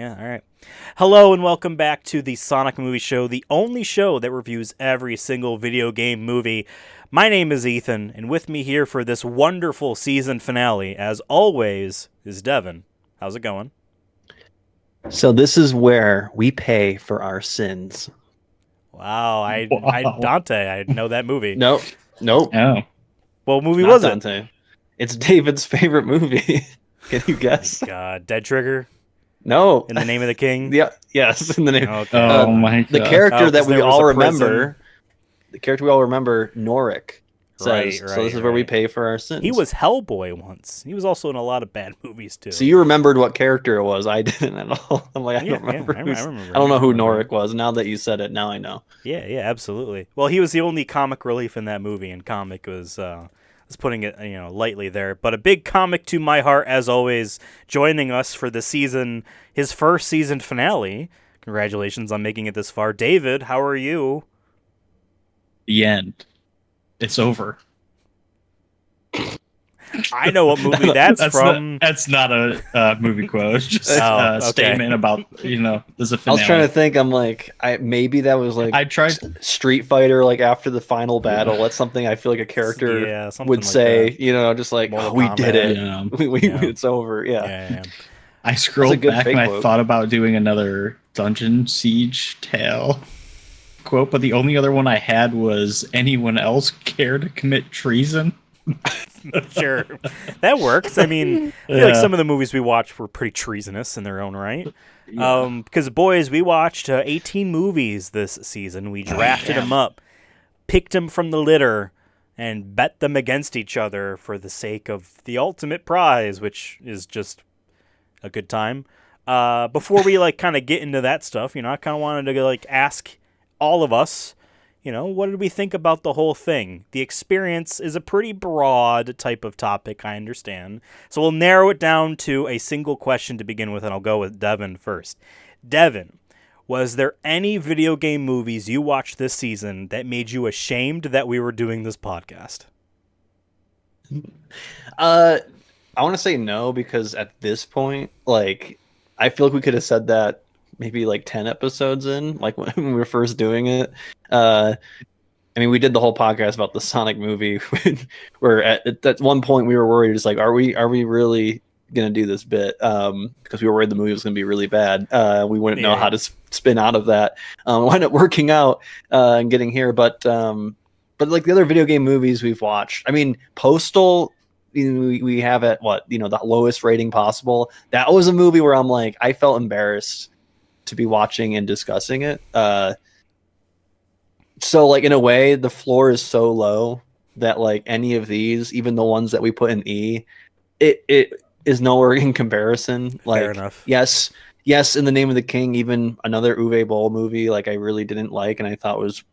Yeah, all right. Hello and welcome back to the Sonic Movie Show, the only show that reviews every single video game movie. My name is Ethan, and with me here for this wonderful season finale, as always, is Devin. How's it going? So this is where we pay for our sins. Wow, Wow. Dante, I know that movie. Nope. Oh, What movie Not was it? Dante. It's David's favorite movie. Can you guess? God, Dead Trigger? No. In the Name of the King? Yeah. Yes. In the name. Okay. oh my The god. character Oh, that 'cause we there was all a prison. remember. The character we all remember, Noric. Says, so this is where we right. pay for our sins. He was Hellboy once. He was also in a lot of bad movies, too. So you remembered what character it was. I didn't at all. I'm like, I Yeah, don't remember. yeah, I remember. I don't know who I remember. Noric was. Now that you said it, now I know. Yeah, absolutely. Well, he was the only comic relief in that movie, and comic was putting it lightly there. But a big comic to my heart, as always, joining us for the season, his first season finale. Congratulations on making it this far, David. How are you? The end. It's over. I know what movie that's from. That's not a movie quote. It's just Oh, a okay. statement about there's a I finale. was trying to think. I'm like, maybe that was like I tried. Street Fighter, like after the final battle. That's something I feel like a character Yeah, something would like say. that. Just like, Mortal oh, we Kombat. did it. Yeah. It's over. Yeah. Yeah. I scrolled good back fake and I quote. thought about doing another Dungeon Siege tale quote, but the only other one I had was, anyone else care to commit treason? Sure, that works. I mean, I feel like some of the movies we watched were pretty treasonous in their own right. Because boys, we watched 18 movies this season. We drafted them up, picked them from the litter, and bet them against each other for the sake of the ultimate prize, which is just a good time. Before we kind of get into that stuff, I kind of wanted to ask all of us, what did we think about the whole thing? The experience is a pretty broad type of topic, I understand. So we'll narrow it down to a single question to begin with, and I'll go with Devin first. Devin, was there any video game movies you watched this season that made you ashamed that we were doing this podcast? I want to say no, because at this point, I feel like we could have said that maybe 10 episodes in, when we were first doing it. I mean, we did the whole podcast about the Sonic movie where at one point we were worried, just are we really gonna do this bit? Because we were worried the movie was gonna be really bad. We wouldn't know how to spin out of that. Wind up working out and getting here, but the other video game movies we've watched, I mean, Postal, we have at the lowest rating possible. That was a movie where I felt embarrassed to be watching and discussing it. So in a way, the floor is so low that any of these, even the ones that we put in E, it is nowhere in comparison. Fair enough. Yes, In the Name of the King, even another Uwe Boll movie, I really didn't like and I thought was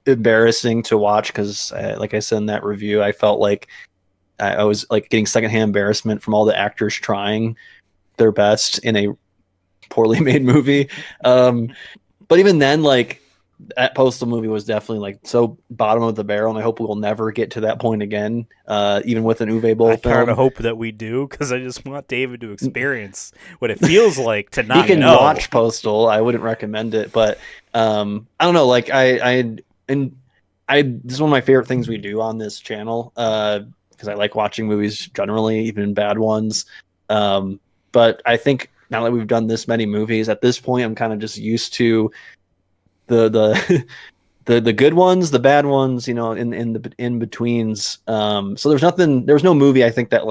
embarrassing to watch because, like I said in that review, I felt like I was getting secondhand embarrassment from all the actors trying their best in a poorly made movie. But even then, that Postal movie was definitely so bottom of the barrel, and I hope we'll never get to that point again, even with an Uwe Boll film. I kind of hope that we do, because I just want David to experience what it feels like to not He can know. watch Postal. I wouldn't recommend it, but I don't know. This is one of my favorite things we do on this channel, because I like watching movies generally, even bad ones. But I think now that we've done this many movies, at this point, I'm kind of just used to the good ones, the bad ones, in the in betweens. So there was no movie I think that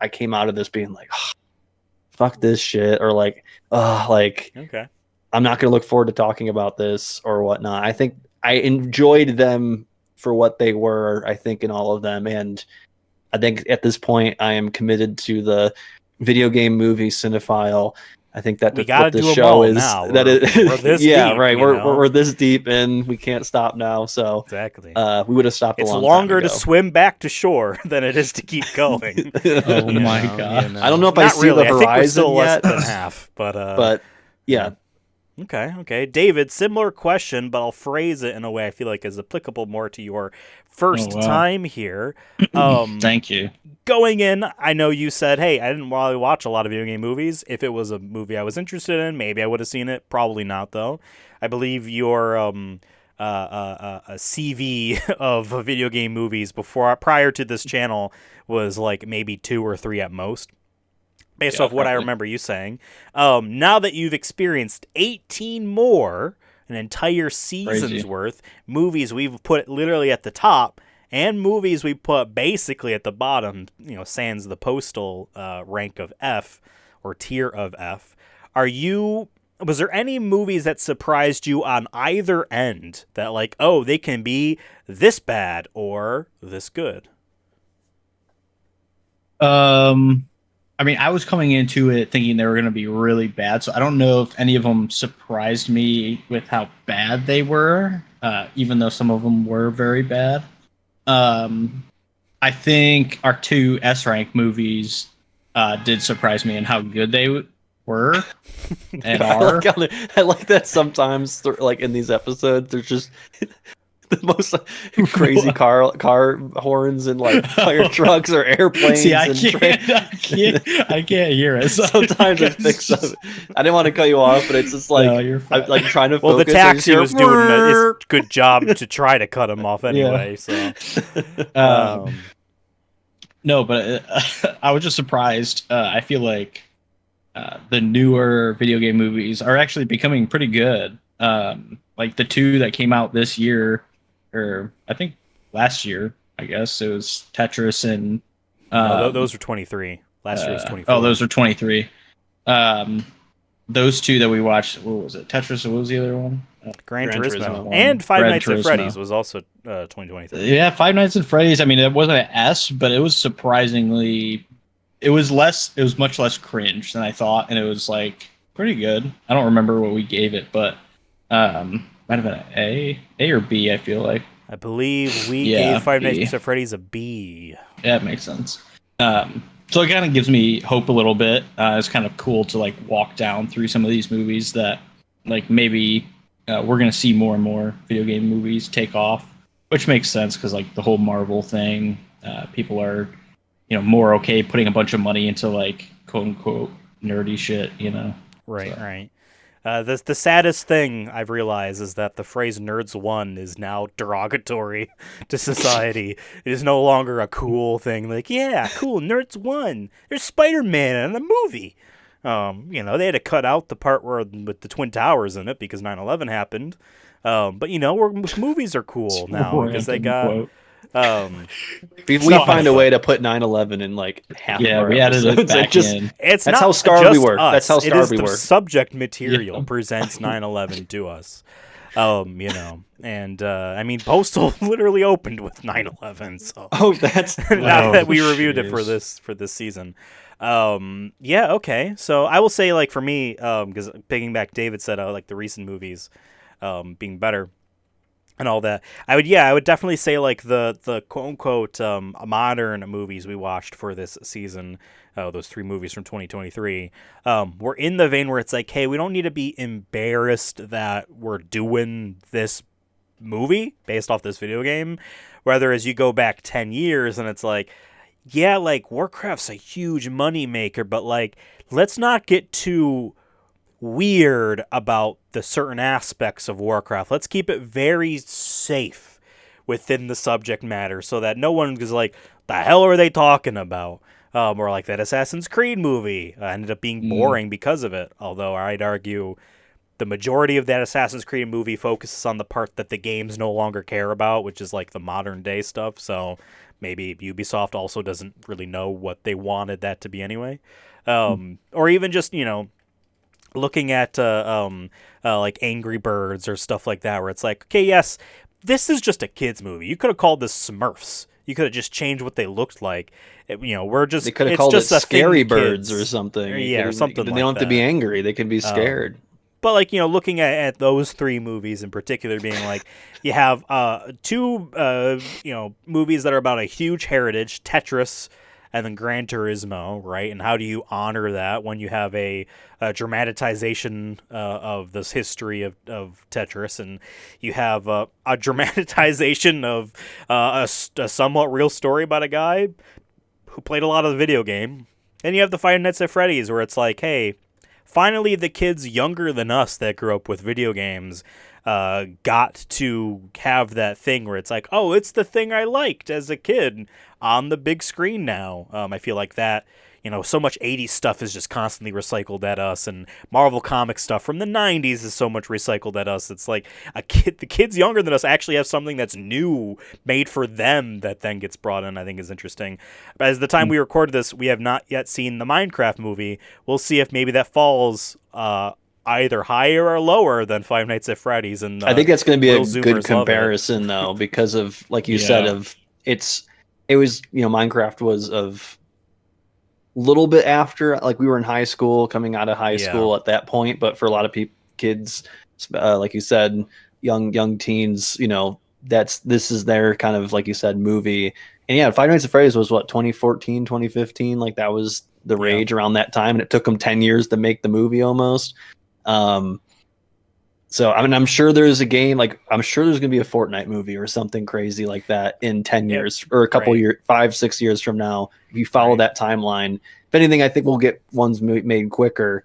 I came out of this being oh, fuck this shit, or Okay. I'm not going to look forward to talking about this or whatnot. I think I enjoyed them for what they were, I think, in all of them. And I think at this point I am committed to the video game movie cinephile. I think that We gotta what this do 'em show all is now. that We're this yeah, deep, right. you know? We're this deep and we can't stop now. So Exactly. we would have stopped. It's a long longer time to ago. swim back to shore than it is to keep going. Oh You my know, god. I don't know if I Not see really. the I think we're horizon still less yet, than half, but but yeah. Okay. David, similar question, but I'll phrase it in a way I feel like is applicable more to your first Oh, wow. time here. Thank you. going in, I know you said, hey, I didn't really watch a lot of video game movies. If it was a movie I was interested in, maybe I would have seen it. Probably not, though. I believe your a CV of video game movies prior to this channel was like maybe 2 or 3 at most, based off what I remember you saying. Now that you've experienced 18 more, an entire season's worth, movies we've put literally at the top, and movies we put basically at the bottom, sans the postal rank of F or tier of F. Was there any movies that surprised you on either end that like, oh, they can be this bad or this good? I mean, I was coming into it thinking they were going to be really bad, so I don't know if any of them surprised me with how bad they were, even though some of them were very bad. I think our 2 S-rank movies did surprise me in how good they were and are. I like that sometimes, like in these episodes, there's just the most crazy car horns and like fire trucks or airplanes. See, I can't hear it. So sometimes I fix up. I didn't want to cut you off, but it's just like I'm like trying to. Well, focus. the taxi was doing a good job to try to cut him off anyway. Yeah. So, no, but I was just surprised. I feel like the newer video game movies are actually becoming pretty good. Like the 2 that came out this year, or I think last year, I guess it was Tetris and those were 23. Last year was 24. Oh, those were 23. Those 2 that we watched, what was it? Tetris, what was the other one? Gran Turismo. And Five Nights at Freddy's was also 2023. Yeah, Five Nights at Freddy's. I mean, it wasn't an S, but it was surprisingly, it was much less cringe than I thought, and it was like pretty good. I don't remember what we gave it, but might have been an A or B, I feel like. I believe we gave Five Nights at Freddy's a B. Yeah, it makes sense. So it kind of gives me hope a little bit. It's kind of cool to like walk down through some of these movies that like maybe we're going to see more and more video game movies take off, which makes sense because like the whole Marvel thing, people are, more okay putting a bunch of money into like quote unquote nerdy shit, Right, right. The saddest thing I've realized is that the phrase "nerds won" is now derogatory to society. It is no longer a cool thing. Like, yeah, cool, nerds won. There's Spider-Man in a movie. They had to cut out the part with the Twin Towers in it because 9/11 happened. But movies are cool now because they got. We find a way to put 9/11 in like half of our we added it back in. That's how scarred we were. Us. That's how scarred we were. The subject material presents 9/11 to us. And I mean, Postal literally opened with 9/11. So that's not that we reviewed it for this season. Okay. So I will say, like for me, because picking back, David said like the recent movies being better. And all that, I would definitely say like the quote unquote modern movies we watched for this season, those 3 movies from 2023, were in the vein where it's like, hey, we don't need to be embarrassed that we're doing this movie based off this video game. Whether as you go back 10 years and it's like, yeah, like Warcraft's a huge money maker, but like let's not get too weird about the certain aspects of Warcraft. Let's keep it very safe within the subject matter so that no one is like, the hell are they talking about? Or like that Assassin's Creed movie ended up being boring because of it. Although I'd argue the majority of that Assassin's Creed movie focuses on the part that the games no longer care about, which is like the modern day stuff. So maybe Ubisoft also doesn't really know what they wanted that to be anyway. Or even just, looking at like Angry Birds or stuff like that, where it's like, okay, yes, this is just a kids movie. You could have called this Smurfs. You could have just changed what they looked like. They could have called it just Scary Birds or something. Or something. They don't have to be angry. They can be scared. But like looking at those 3 movies in particular, being like, you have 2 movies that are about a huge heritage, Tetris and then Gran Turismo, right? And how do you honor that when you have a dramatization of this history of Tetris, and you have a dramatization of a somewhat real story about a guy who played a lot of the video game. And you have the Five Nights at Freddy's, where it's like, hey, finally the kids younger than us that grew up with video games got to have that thing where it's like, oh, it's the thing I liked as a kid on the big screen now. I feel like that, so much 80s stuff is just constantly recycled at us, and Marvel comic stuff from the 90s is so much recycled at us. It's like the kids younger than us actually have something that's new made for them that then gets brought in, I think is interesting. But as the time we recorded this, we have not yet seen the Minecraft movie. We'll see if maybe that falls either higher or lower than Five Nights at Freddy's. And I think that's going to be a good comparison, though, because of, like you said, it was, Minecraft was of little bit after, like, we were in high school, coming out of high school at that point, but for a lot of kids, like you said, young teens, this is their kind of, like you said, movie. And yeah, Five Nights at Freddy's was what, 2014, 2015, like that was the rage around that time, and it took them 10 years to make the movie almost. So I mean, I'm sure there's a game, like I'm sure there's gonna be a Fortnite movie or something crazy like that in 10 years or a couple years, 5-6 years from now. If you follow that timeline, if anything, I think we'll get ones made quicker,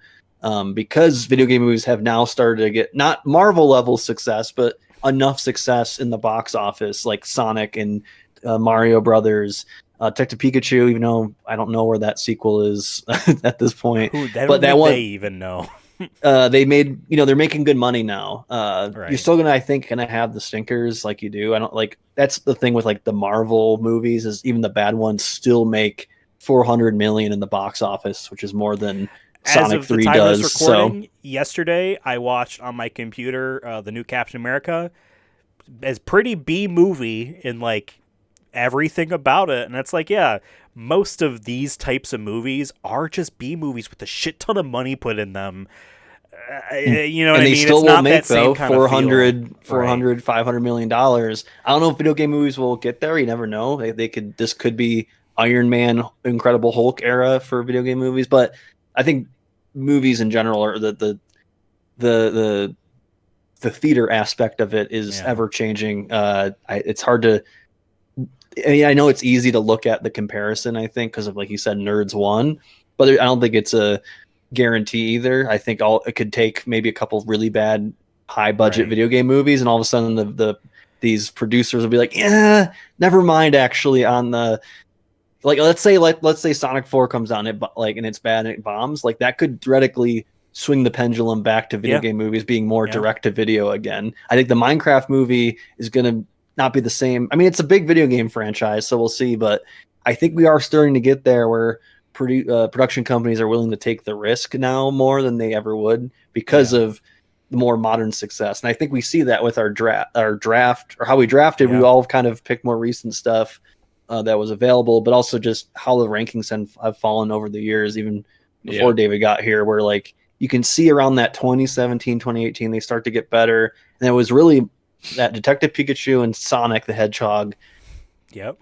because video game movies have now started to get not Marvel level success, but enough success in the box office, like Sonic and Mario Brothers, Detective Pikachu. Even though I don't know where that sequel is at this point, but that one they even know. They made, they're making good money now. You're still gonna have the stinkers like you do. I don't like, that's the thing with like the Marvel movies, is even the bad ones still make 400 million in the box office, which is more than Sonic 3 does. So yesterday I watched on my computer the new Captain America. It's pretty B movie in like everything about it, and it's like, most of these types of movies are just B movies with a shit ton of money put in them. You know what I mean? Still it's will not make, that same though, kind 400, $500 million. I don't know if video game movies will get there. You never know. This could be Iron Man, Incredible Hulk era for video game movies, but I think movies in general are the theater aspect of it is ever changing. It's hard to. I mean, I know it's easy to look at the comparison, I think, because of, like you said, Nerds won, but I don't think it's a guarantee either. I think it could take maybe a couple really bad high budget video game movies, and all of a sudden these producers will be like, yeah, never mind. Actually, on the let's say Sonic 4 comes out and it's bad and it bombs, like that could theoretically swing the pendulum back to video game movies being more direct to video again. I think the Minecraft movie is going to not be the same. I mean, it's a big video game franchise, so we'll see, but I think we are starting to get there where production companies are willing to take the risk now more than they ever would because of the more modern success. And I think we see that with our draft or how we drafted. We all kind of picked more recent stuff that was available, but also just how the rankings have fallen over the years, even before David got here, where like you can see around that 2017, 2018, they start to get better. And it was really that Detective Pikachu and Sonic the Hedgehog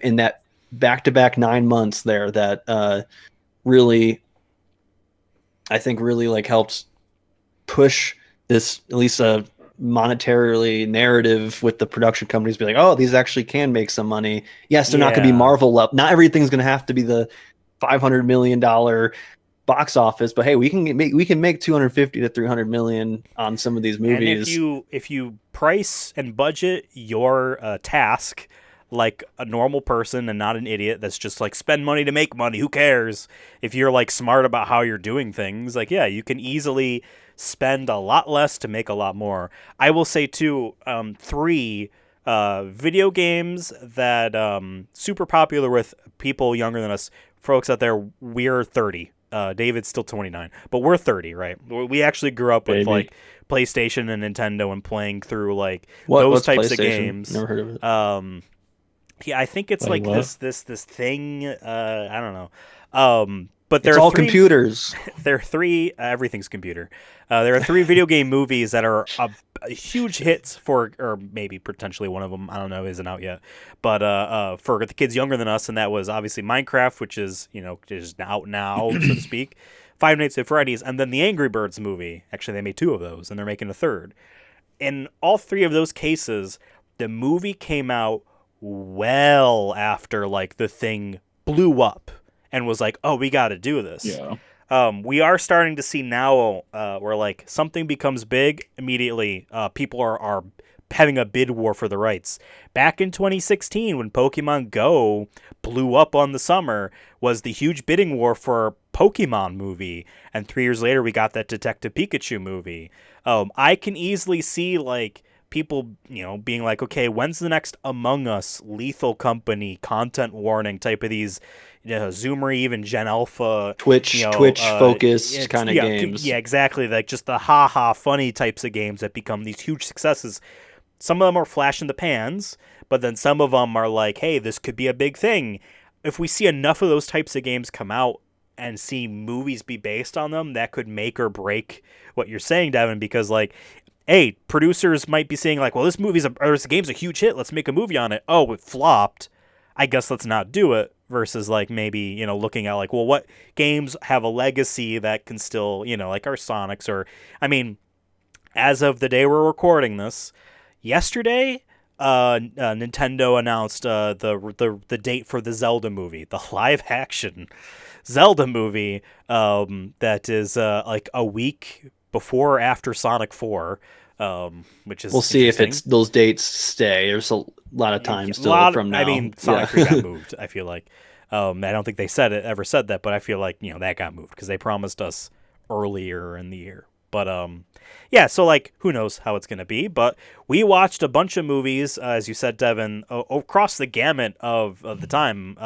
in that back-to-back 9 months there that really, I think really like helped push this, at least a monetarily narrative with the production companies, be like, oh, these actually can make some money. Yes, they're not going to be Marvel level. Not everything's going to have to be the $500 million box office, but hey, we can make 250 to 300 million on some of these movies. And if you price and budget your task like a normal person and not an idiot that's just like spend money to make money, who cares? If you're like smart about how you're doing things, like you can easily spend a lot less to make a lot more. I will say too, 3 video games that super popular with people younger than us, folks out there. We're 30. David's still 29, but we're 30, right? We actually grew up with like PlayStation and Nintendo and playing through like those types of games. Never heard of it. I think it's like this thing. I don't know. But it's all computers. There are 3. Everything's computer. There are 3 video game movies that are huge hits for, or maybe potentially one of them, I don't know, isn't out yet. But for the kids younger than us, and that was obviously Minecraft, which is just out now, so to speak. Five Nights at Freddy's, and then the Angry Birds movie. Actually, they made 2 of those, and they're making a 3rd. In all 3 of those cases, the movie came out well after like the thing blew up. and was like, oh, we got to do this. Yeah. We are starting to see now where like something becomes big immediately. People are having a bid war for the rights. Back in 2016, when Pokemon Go blew up on the summer, was the huge bidding war for Pokemon movie, and 3 years later we got that Detective Pikachu movie. I can easily see like people, being like, okay, when's the next Among Us, Lethal Company, content warning type of these, Zoomer, even Gen Alpha, Twitch focused kind of games. Yeah, exactly. Like just the funny types of games that become these huge successes. Some of them are flash in the pans, but then some of them are like, hey, this could be a big thing. If we see enough of those types of games come out and see movies be based on them, that could make or break what you're saying, Devin, because like, hey, producers might be saying like, well, this game's a huge hit, let's make a movie on it. Oh, it flopped, I guess let's not do it. Versus like maybe, looking at like, well, what games have a legacy that can still, like our Sonics, or, I mean, as of the day we're recording this, yesterday, Nintendo announced the date for the Zelda movie, the live action Zelda movie, that is like a week before or after Sonic 4, which is we'll see if those dates stay. There's a lot of time still from now. I mean, Sonic 3 got moved. I feel like I don't think they ever said that, but I feel like that got moved because they promised us earlier in the year. But yeah, so like who knows how it's gonna be? But we watched a bunch of movies, as you said, Devin, across the gamut of the time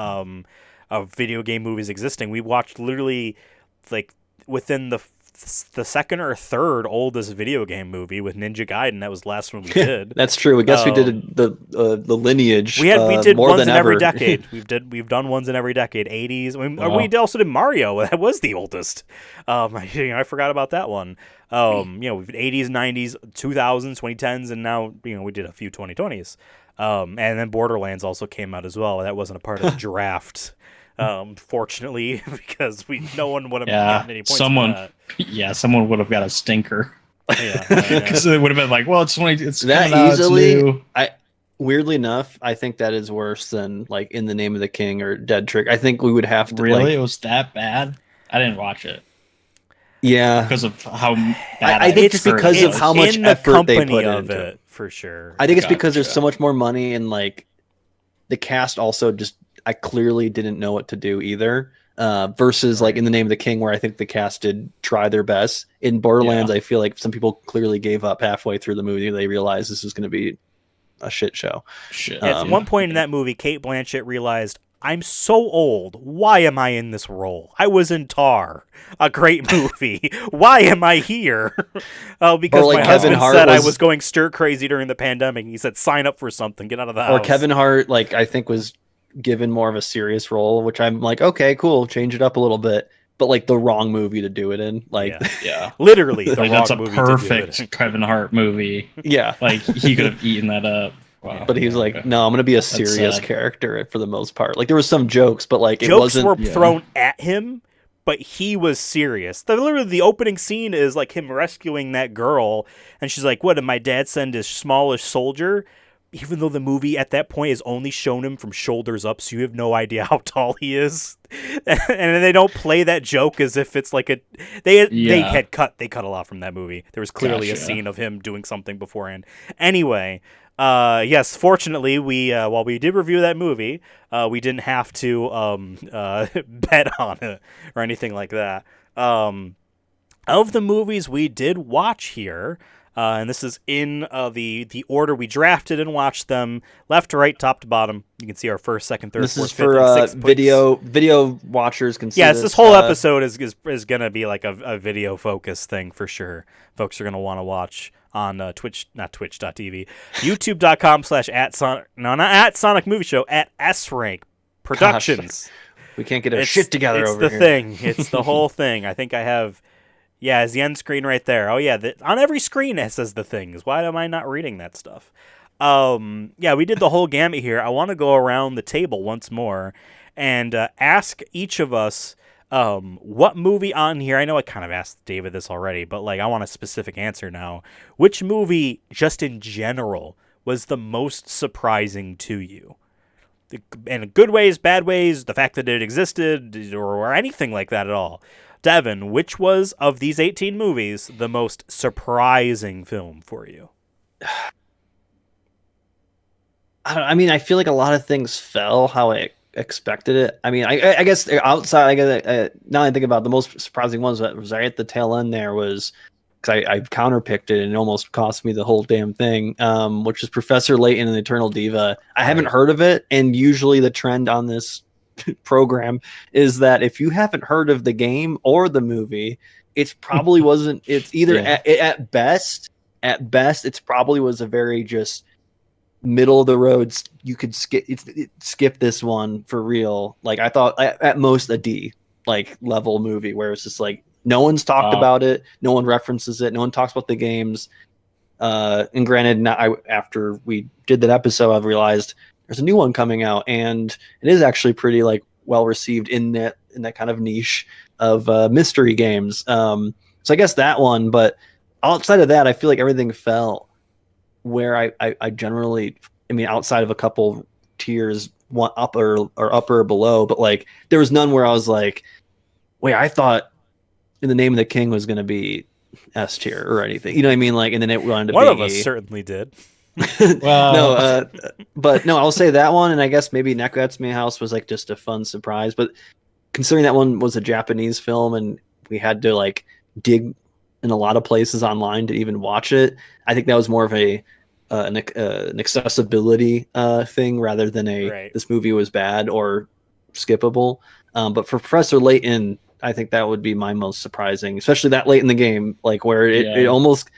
of video game movies existing. We watched literally like within the second or third oldest video game movie with Ninja Gaiden. That was the last one we did. That's true. I guess we did the lineage. We did more ones than in ever. every decade. We've done ones in every decade. 80s. We also did Mario. That was the oldest. I forgot about that one. We've 80s, 90s, 2000s, 2010s, and now we did a few 2020s. And then Borderlands also came out as well. That wasn't a part of the draft. Fortunately, because no one would have gotten any points. Someone would have got a stinker. Yeah, because it would have been like, well, it's that out, easily. It's new. Weirdly enough, I think that is worse than like In the Name of the King or Dead Trick. I think we would have to. Really, it was that bad. I didn't watch it. Yeah, because of how bad. I think it's because of how much effort they put into it, for sure. I think it's because there's so much more money, and like the cast also just. I clearly didn't know what to do either. Versus like In the Name of the King, where I think the cast did try their best. In Borderlands, I feel like some people clearly gave up halfway through the movie. They realized this was going to be a shit show. At one point in that movie, Cate Blanchett realized, I'm so old. Why am I in this role? I was in Tar, a great movie. Why am I here? Because like my husband said I was going stir crazy during the pandemic. He said, sign up for something. Get out of the house. Or Kevin Hart, like I think was given more of a serious role, which I'm like, okay, cool, change it up a little bit, but like the wrong movie to do it in, like literally the wrong that's a movie perfect to do it in. Kevin Hart movie. Yeah, like he could have eaten that up. Wow. But he was like, no, I'm gonna be a serious character for the most part. Like there was some jokes, but like jokes it wasn't were thrown at him, but he was serious. Literally, the opening scene is like him rescuing that girl, and she's like, "What did my dad send his smallest soldier?" Even though the movie at that point has only shown him from shoulders up, so you have no idea how tall he is, and they don't play that joke as if it's like they cut a lot from that movie. There was clearly a scene of him doing something beforehand. Anyway, yes, fortunately, we while we did review that movie, we didn't have to bet on it or anything like that. Of the movies we did watch here. And this is in the order we drafted and watched them, left to right, top to bottom. You can see our first, second, third, this fourth, is fifth, for and sixth video watchers can see. Yes, this whole episode is gonna be like a video focused thing for sure. Folks are gonna want to watch on Twitch, not twitch.tv, youtube.com/at Sonic Movie Show at srankproductions. We can't get our shit together over here. It's the thing. It's the whole thing. I think I have. Yeah, it's the end screen right there. Oh, yeah, on every screen it says the things. Why am I not reading that stuff? Yeah, we did the whole gamut here. I want to go around the table once more and ask each of us what movie on here. I know I kind of asked David this already, but like I want a specific answer now. Which movie, just in general, was the most surprising to you? in good ways, bad ways, the fact that it existed, or anything like that at all. Devin, which was of these 18 movies the most surprising film for you? I mean, I feel like a lot of things fell how I expected it. I mean, I guess outside, I guess, now I think about the most surprising ones that was right at the tail end there was because I counterpicked it and it almost cost me the whole damn thing, which is Professor Layton and the Eternal Diva. I haven't heard of it, and usually the trend on this program is that if you haven't heard of the game or the movie, it's probably wasn't. It's either at best, it's probably was a very just middle of the road. You could skip this one for real. Like I thought at most a D like level movie where it's just like no one's talked about it, no one references it, no one talks about the games. And granted, now after we did that episode, I've realized there's a new one coming out, and it is actually pretty like well received in that kind of niche of mystery games. So I guess that one, but outside of that, I feel like everything fell where I generally, I mean, outside of a couple tiers, one up or upper or below, but like there was none where I was like, wait, I thought In the Name of the King was going to be S tier or anything. You know what I mean? Like, and then it wound up One being of us certainly did. No, but no, I'll say that one, and I guess maybe Neko Atsume House was like just a fun surprise. But considering that one was a Japanese film and we had to like dig in a lot of places online to even watch it, I think that was more of an accessibility thing rather than this movie was bad or skippable. But for Professor Layton, I think that would be my most surprising, especially that late in the game, like where David almost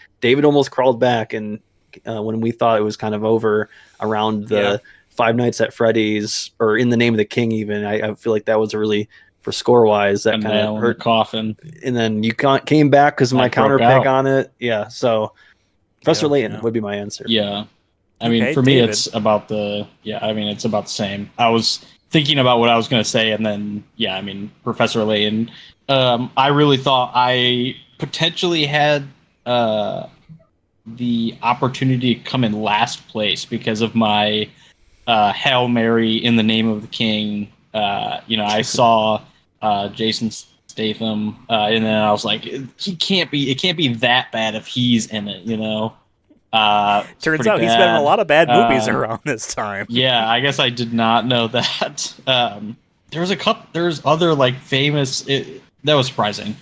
crawled back, and when we thought it was kind of over around the Five Nights at Freddy's or In the Name of the King, even I feel like that was a really, for score wise, that kind of hurt coffin. And then you came back because of my counter pick on it. Yeah, so Professor Layton would be my answer. Yeah, I mean, for me, it's about it's about the same. I was thinking about what I was going to say, and then I mean, Professor Layton. I really thought I potentially had the opportunity to come in last place because of my Hail Mary In the Name of the King. I saw Jason Statham, and then I was like, it can't be that bad if he's in it, Turns out he's been in a lot of bad movies around this time. Yeah, I guess I did not know that. There's other like famous. That was surprising.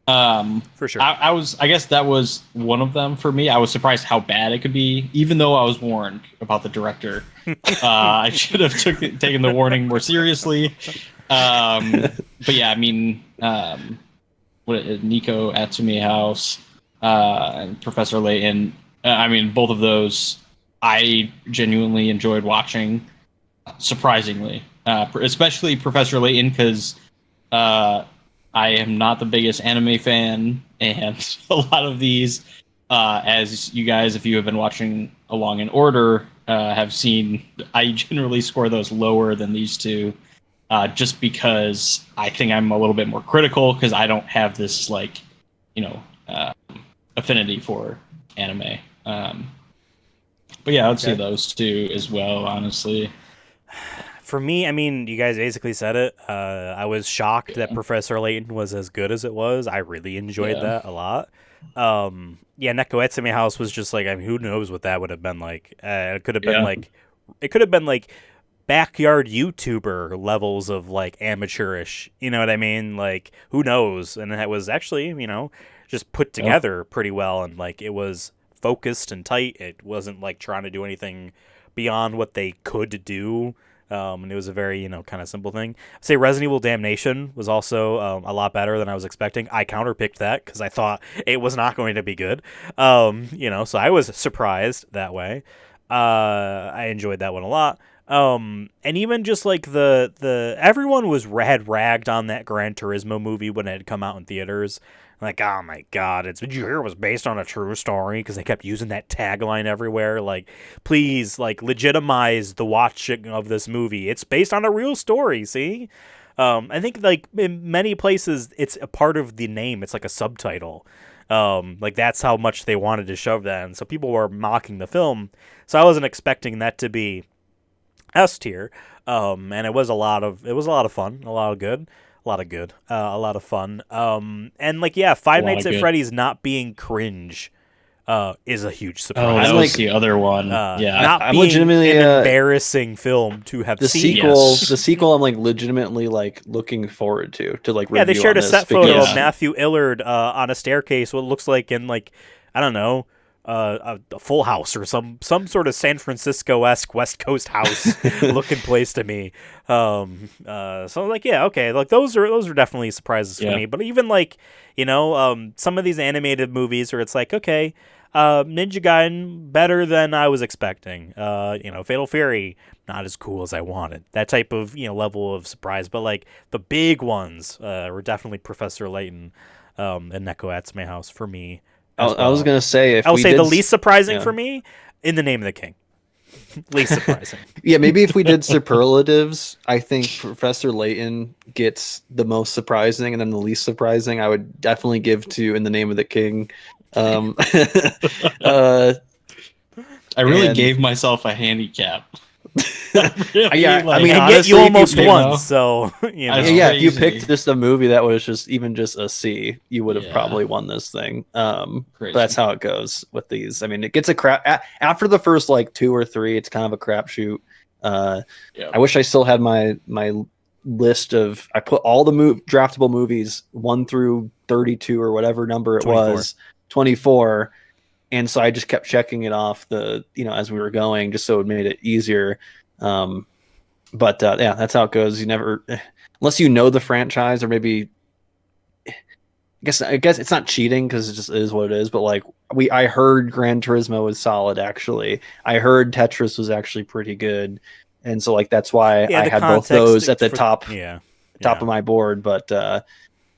For sure. I guess that was one of them for me. I was surprised how bad it could be, even though I was warned about the director. I should have taken the warning more seriously. But yeah, I mean, Neko Atsume House and Professor Layton. I mean, both of those I genuinely enjoyed watching. Surprisingly, especially Professor Layton, because I am not the biggest anime fan, and a lot of these, as you guys, if you have been watching along in order, have seen, I generally score those lower than these two, just because I think I'm a little bit more critical because I don't have this affinity for anime. But yeah, I'd say those two as well, honestly. For me, I mean, you guys basically said it. I was shocked that Professor Layton was as good as it was. I really enjoyed that a lot. Neko Atsume House was just like, I mean, who knows what that would have been like. It could have been like backyard YouTuber levels of like amateurish. You know what I mean? Like, who knows? And it was actually, just put together pretty well, and like it was focused and tight. It wasn't like trying to do anything beyond what they could do. And it was a very, kind of simple thing. I'd say Resident Evil Damnation was also a lot better than I was expecting. I counterpicked that because I thought it was not going to be good. So I was surprised that way. I enjoyed that one a lot. And even just like the everyone had ragged on that Gran Turismo movie when it had come out in theaters. Like, oh my God, did you hear it was based on a true story? Because they kept using that tagline everywhere. Like, please, like, legitimize the watching of this movie. It's based on a real story, see? I think, like, in many places, it's a part of the name. It's like a subtitle. Like, that's how much they wanted to shove that in. So people were mocking the film. So I wasn't expecting that to be S tier. And it was a lot of fun, a lot of fun. And like, yeah, Five A lot Nights of at good. Freddy's not being cringe, is a huge Oh, surprise. that I'm was like- the other one. Yeah. Not I'm being legitimately, an embarrassing film to have the seen. sequel. Yes. The sequel, I'm like legitimately like looking forward to like Yeah, they review shared on a this set photo because- of Matthew Illard on a staircase, what looks like in like, I don't know, a Full House or some sort of San Francisco-esque West Coast house looking place to me. So like, yeah, okay, like those are definitely surprises for Yeah. me. But even like, some of these animated movies where it's like, okay, Ninja Gaiden better than I was expecting. Fatal Fury not as cool as I wanted. That type of level of surprise. But like the big ones were definitely Professor Layton and Neko Atsume House for me. I was gonna say if I'll we say did the least surprising yeah. for me, In the Name of the King. Least surprising. Yeah, maybe if we did superlatives, I think Professor Layton gets the most surprising, and then the least surprising, I would definitely give to In the Name of the King. I really and- gave myself a handicap. Yeah, I mean, And yet honestly, you if almost picked- won, so That's Yeah, if you crazy. picked just a movie that was just even just a C, you would have Yeah. probably won this thing. But Crazy. that's how it goes with these. I mean, it gets a crap after the first like 2 or 3. It's kind of a crapshoot. Yeah. I wish I still had my list of. I put all the draftable movies 1 through 32 or whatever number it 24. was, 24, and so I just kept checking it off as we were going, just so it made it easier. But yeah, that's how it goes. You never, unless you know the franchise, or maybe, I guess it's not cheating because it just is what it is. But like I heard Gran Turismo was solid. Actually, I heard Tetris was actually pretty good, and so like that's why I the had both context those at the for- top Yeah. of my board. But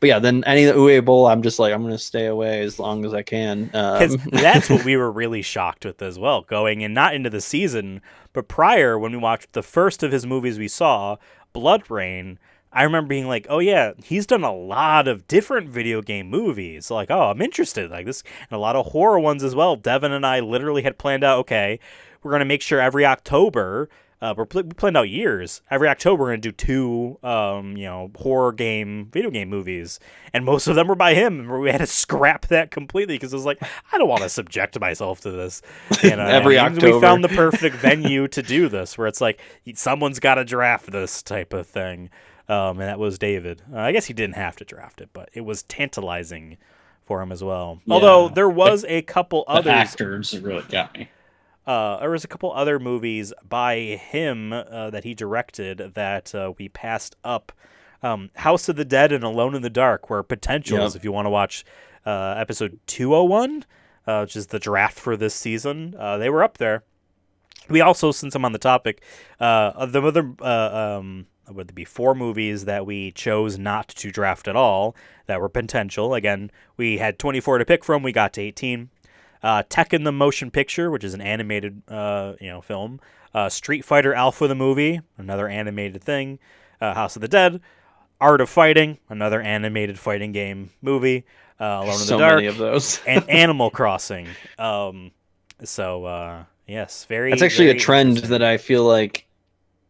yeah, then any of the Uwe Bowl, I'm just like I'm gonna stay away as long as I can. Because that's what we were really shocked with as well, going and not into the season, but prior when we watched the first of his movies we saw, Blood Rain. I remember being like, oh yeah, he's done a lot of different video game movies. Like, oh, I'm interested. Like this, and a lot of horror ones as well. Devin and I literally had planned out, okay, we're going to make sure every October, we planned out years, every October we're going to do 2, horror video game movies. And most of them were by him. And we had to scrap that completely because it was like, I don't want to subject myself to this. Every and October. we found the perfect venue to do this, where it's like, someone's got to draft this type of thing. And that was David. I guess he didn't have to draft it, but it was tantalizing for him as well. Yeah. Although there was a couple The others. actors really got me. There was a couple other movies by him that he directed that we passed up. House of the Dead and Alone in the Dark were potentials. Yep. If you want to watch episode 201, which is the draft for this season, they were up there. We also, since I'm on the topic, the other would there be 4 movies that we chose not to draft at all that were potential. Again, we had 24 to pick from. We got to 18. Tekken the Motion Picture, which is an animated film. Street Fighter Alpha the movie, another animated thing. House of the Dead. Art of Fighting, another animated fighting game movie. Alone in the so Dark. many of those. And Animal Crossing. Yes, very. That's actually very a trend interesting. that I feel like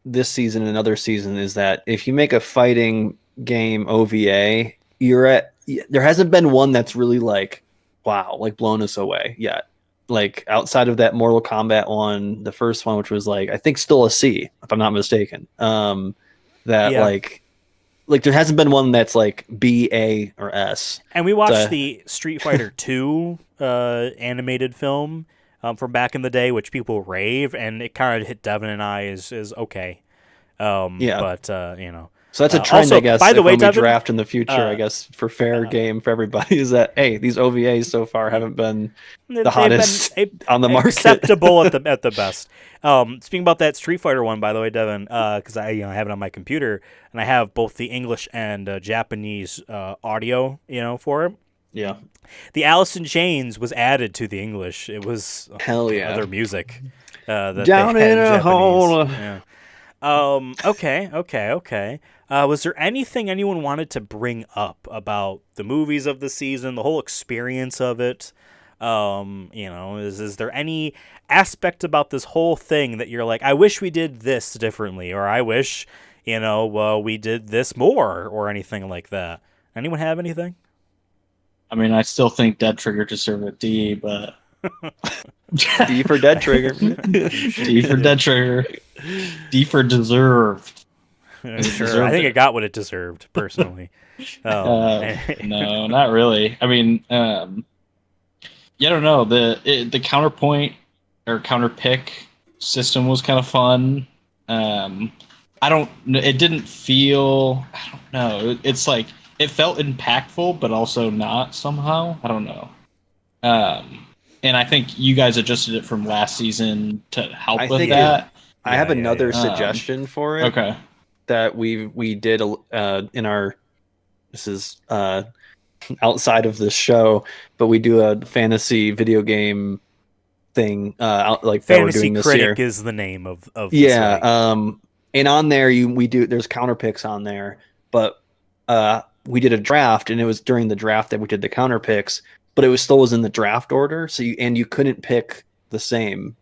this season and another season is that if you make a fighting game OVA, there hasn't been one that's really like, wow, like blown us away yet. Like outside of that Mortal Kombat one, the first one, which was like, I think still a C, if I'm not mistaken. Like there hasn't been one that's like B, A, or S. And we watched the Street Fighter 2 animated film from back in the day, which people rave, and it kind of hit Devin and I as okay. But So that's a trend, also, I guess. by the way, when we Devin, draft in the future, I guess for fair game for everybody is that hey, these OVAs so far haven't been the hottest on the market. Acceptable at the best. Speaking about that Street Fighter one, by the way, Devin, because I have it on my computer and I have both the English and Japanese audio, for it. Yeah. The Alice in Chains was added to the English. It was Hell yeah. other music. That Down they had in a Japanese. hole. Yeah. Okay. Was there anything anyone wanted to bring up about the movies of the season, the whole experience of it? Is there any aspect about this whole thing that you're like, I wish we did this differently, or I wish, we did this more, or anything like that? Anyone have anything? I mean, I still think Dead Trigger deserved a D, but D for Dead Trigger. D for Dead Trigger. D for deserved. Sure, I think it got what it deserved, personally. No, not really. I mean, I don't know. The counterpoint or counterpick system was kind of fun. It didn't feel. I don't know. It's like it felt impactful, but also not somehow. I don't know. And I think you guys adjusted it from last season to help with that. I have another suggestion for it. Okay. That we did in our. This is outside of the show, but we do a fantasy video game thing like that we're doing this year. Fantasy Critic is the name of yeah. And on there there's counterpicks on there, but we did a draft, and it was during the draft that we did the counterpicks, but it was still in the draft order. So you couldn't pick the same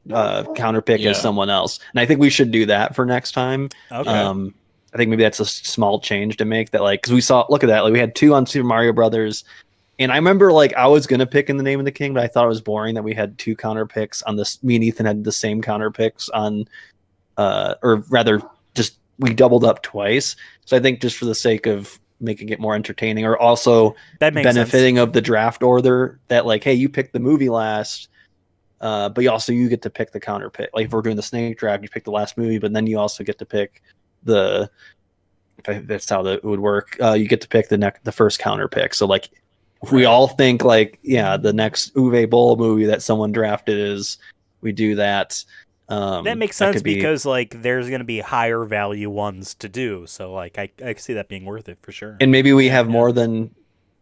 counterpick as someone else, and I think we should do that for next time. Okay. I think maybe that's a small change to make, that because we saw, look at that, we had 2 on Super Mario Brothers, and I remember I was gonna pick In the Name of the King, but I thought it was boring that we had 2 counter picks on this. Me and Ethan had the same counter picks on, or rather, just we doubled up twice. So I think just for the sake of making it more entertaining, or also benefiting of the draft order, that hey, you picked the movie last. But you get to pick the counter pick. Like if we're doing the snake draft, you pick the last movie, but then you also get to pick that's how it would work. You get to pick the first counter pick. So if we all think the next Uwe Boll movie that someone drafted is, we do that. That makes sense because there's going to be higher value ones to do. So I see that being worth it for sure. And maybe we have more than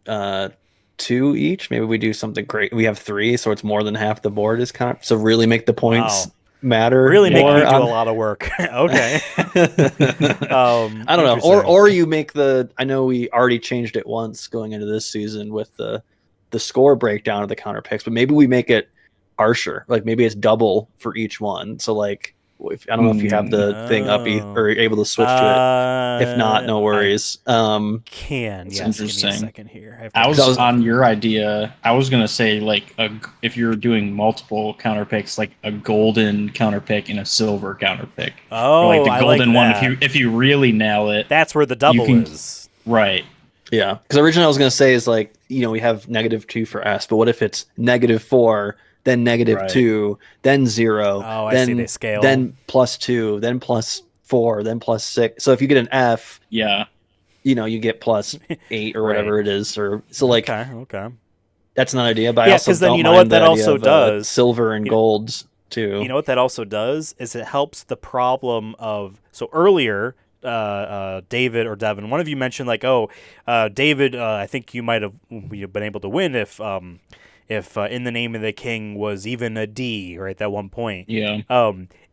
2 each. Maybe we do something great. We have 3, so it's more than half the board is so really make the points matter. Really make me do a lot of work. Okay. I don't know. Or you make I know we already changed it once going into this season with the score breakdown of the counter picks, but maybe we make it harsher. Maybe it's double for each one. So I don't know if you have the thing up or you're able to switch to it. If not, no worries. Yes, interesting. Give me a second here. I was on your idea. I was gonna say if you're doing multiple counter picks, a golden counter pick and a silver counter pick. Oh, or the golden one. That. If you really nail it, that's where the double is. Right. Yeah, because originally I was gonna say is we have -2 for S, but what if it's -4? Then -2, then 0. Oh, then, I see they scale. Then +2, then +4, then +6. So if you get an F, you get +8 or whatever it is. Or okay. That's not an idea. But I also because then don't mind that the also idea of, does silver and golds too. You know what that also does is it helps the problem of earlier. David or Devin, one of you mentioned David, I think you might have been able to win if In the Name of the King was even a D, right, at one point. Yeah.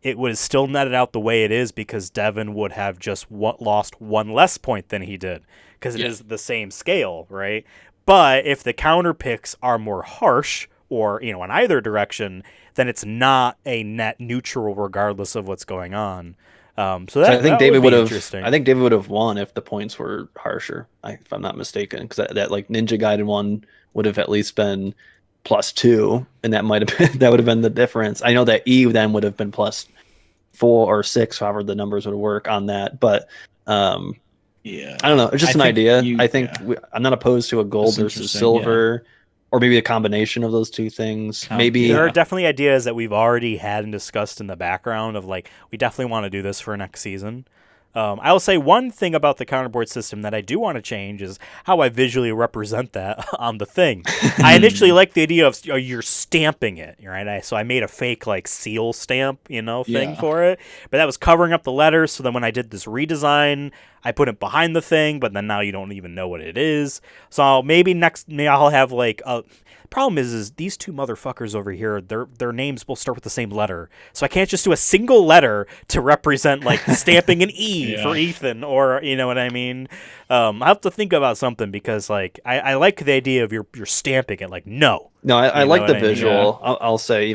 It would have still netted out the way it is because Devin would have just lost 1 less point than he did because it is the same scale, right? But if the counter picks are more harsh or, in either direction, then it's not a net neutral regardless of what's going on. So I think David would have. I think David would have won if the points were harsher, if I'm not mistaken, because that Ninja Gaiden one would have at least been +2, and that would have been the difference. I know that E then would have been +4 or 6, however the numbers would work on that. But I don't know. It's just an idea. I think I'm not opposed to a gold versus silver. Or maybe a combination of those 2 things. Maybe there are definitely ideas that we've already had and discussed in the background of we definitely want to do this for next season. I will say one thing about the counterboard system that I do want to change is how I visually represent that on the thing. I initially liked the idea of you're stamping it, right? So I made a fake seal stamp, thing for it, but that was covering up the letters. So then when I did this redesign, I put it behind the thing, but then now you don't even know what it is. So maybe I'll have Problem is these two motherfuckers over here, their names will start with the same letter. So I can't just do a single letter to represent like stamping an E for Ethan, or you know what I mean. I have to think about something because like I like the idea of you're stamping it. Like no, I like the visual. Yeah. I'll say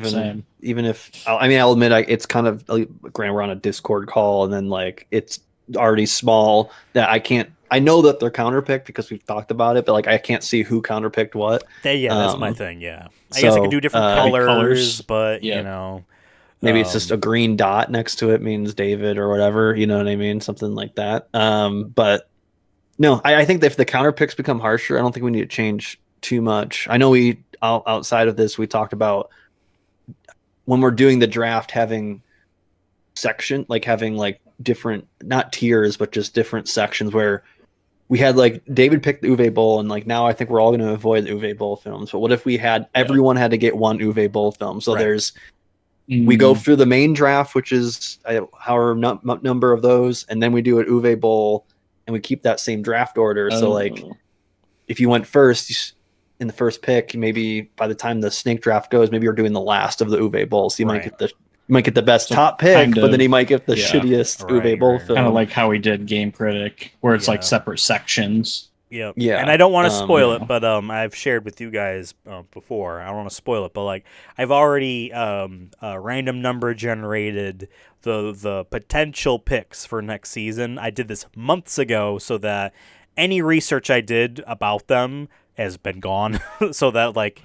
even if I'll admit it's kind of granted we're on a Discord call and then like it's already small that I can't. I know that they're counterpicked because we've talked about it, but like I can't see who counterpicked what. That's my thing. Yeah, I guess I could do different colors, but you know, maybe it's just a green dot next to it means David or whatever. You know what I mean? Something like that. But no, I think that if the counterpicks become harsher, I don't think we need to change too much. I know we outside of this we talked about when we're doing the draft having different, not tiers, but just different sections where we had like David picked the Uwe Boll, and like now I think we're all going to avoid the Uwe Boll films. But what if we had everyone had to get one Uwe Boll film? So there's we go through the main draft, which is however number of those, and then we do an Uwe Boll, and we keep that same draft order. So like if you went first in the first pick, maybe by the time the snake draft goes, maybe you're doing the last of the Uwe Boll. So you might get the best top pick, but then he might get the shittiest Uwe Boll film. Kind of like how we did Game Critic, where it's like separate sections. Yeah. And I don't want to spoil it, but I've shared with you guys before. I don't want to spoil it, but like I've already random number generated the potential picks for next season. I did this months ago so that any research I did about them has been gone, so that like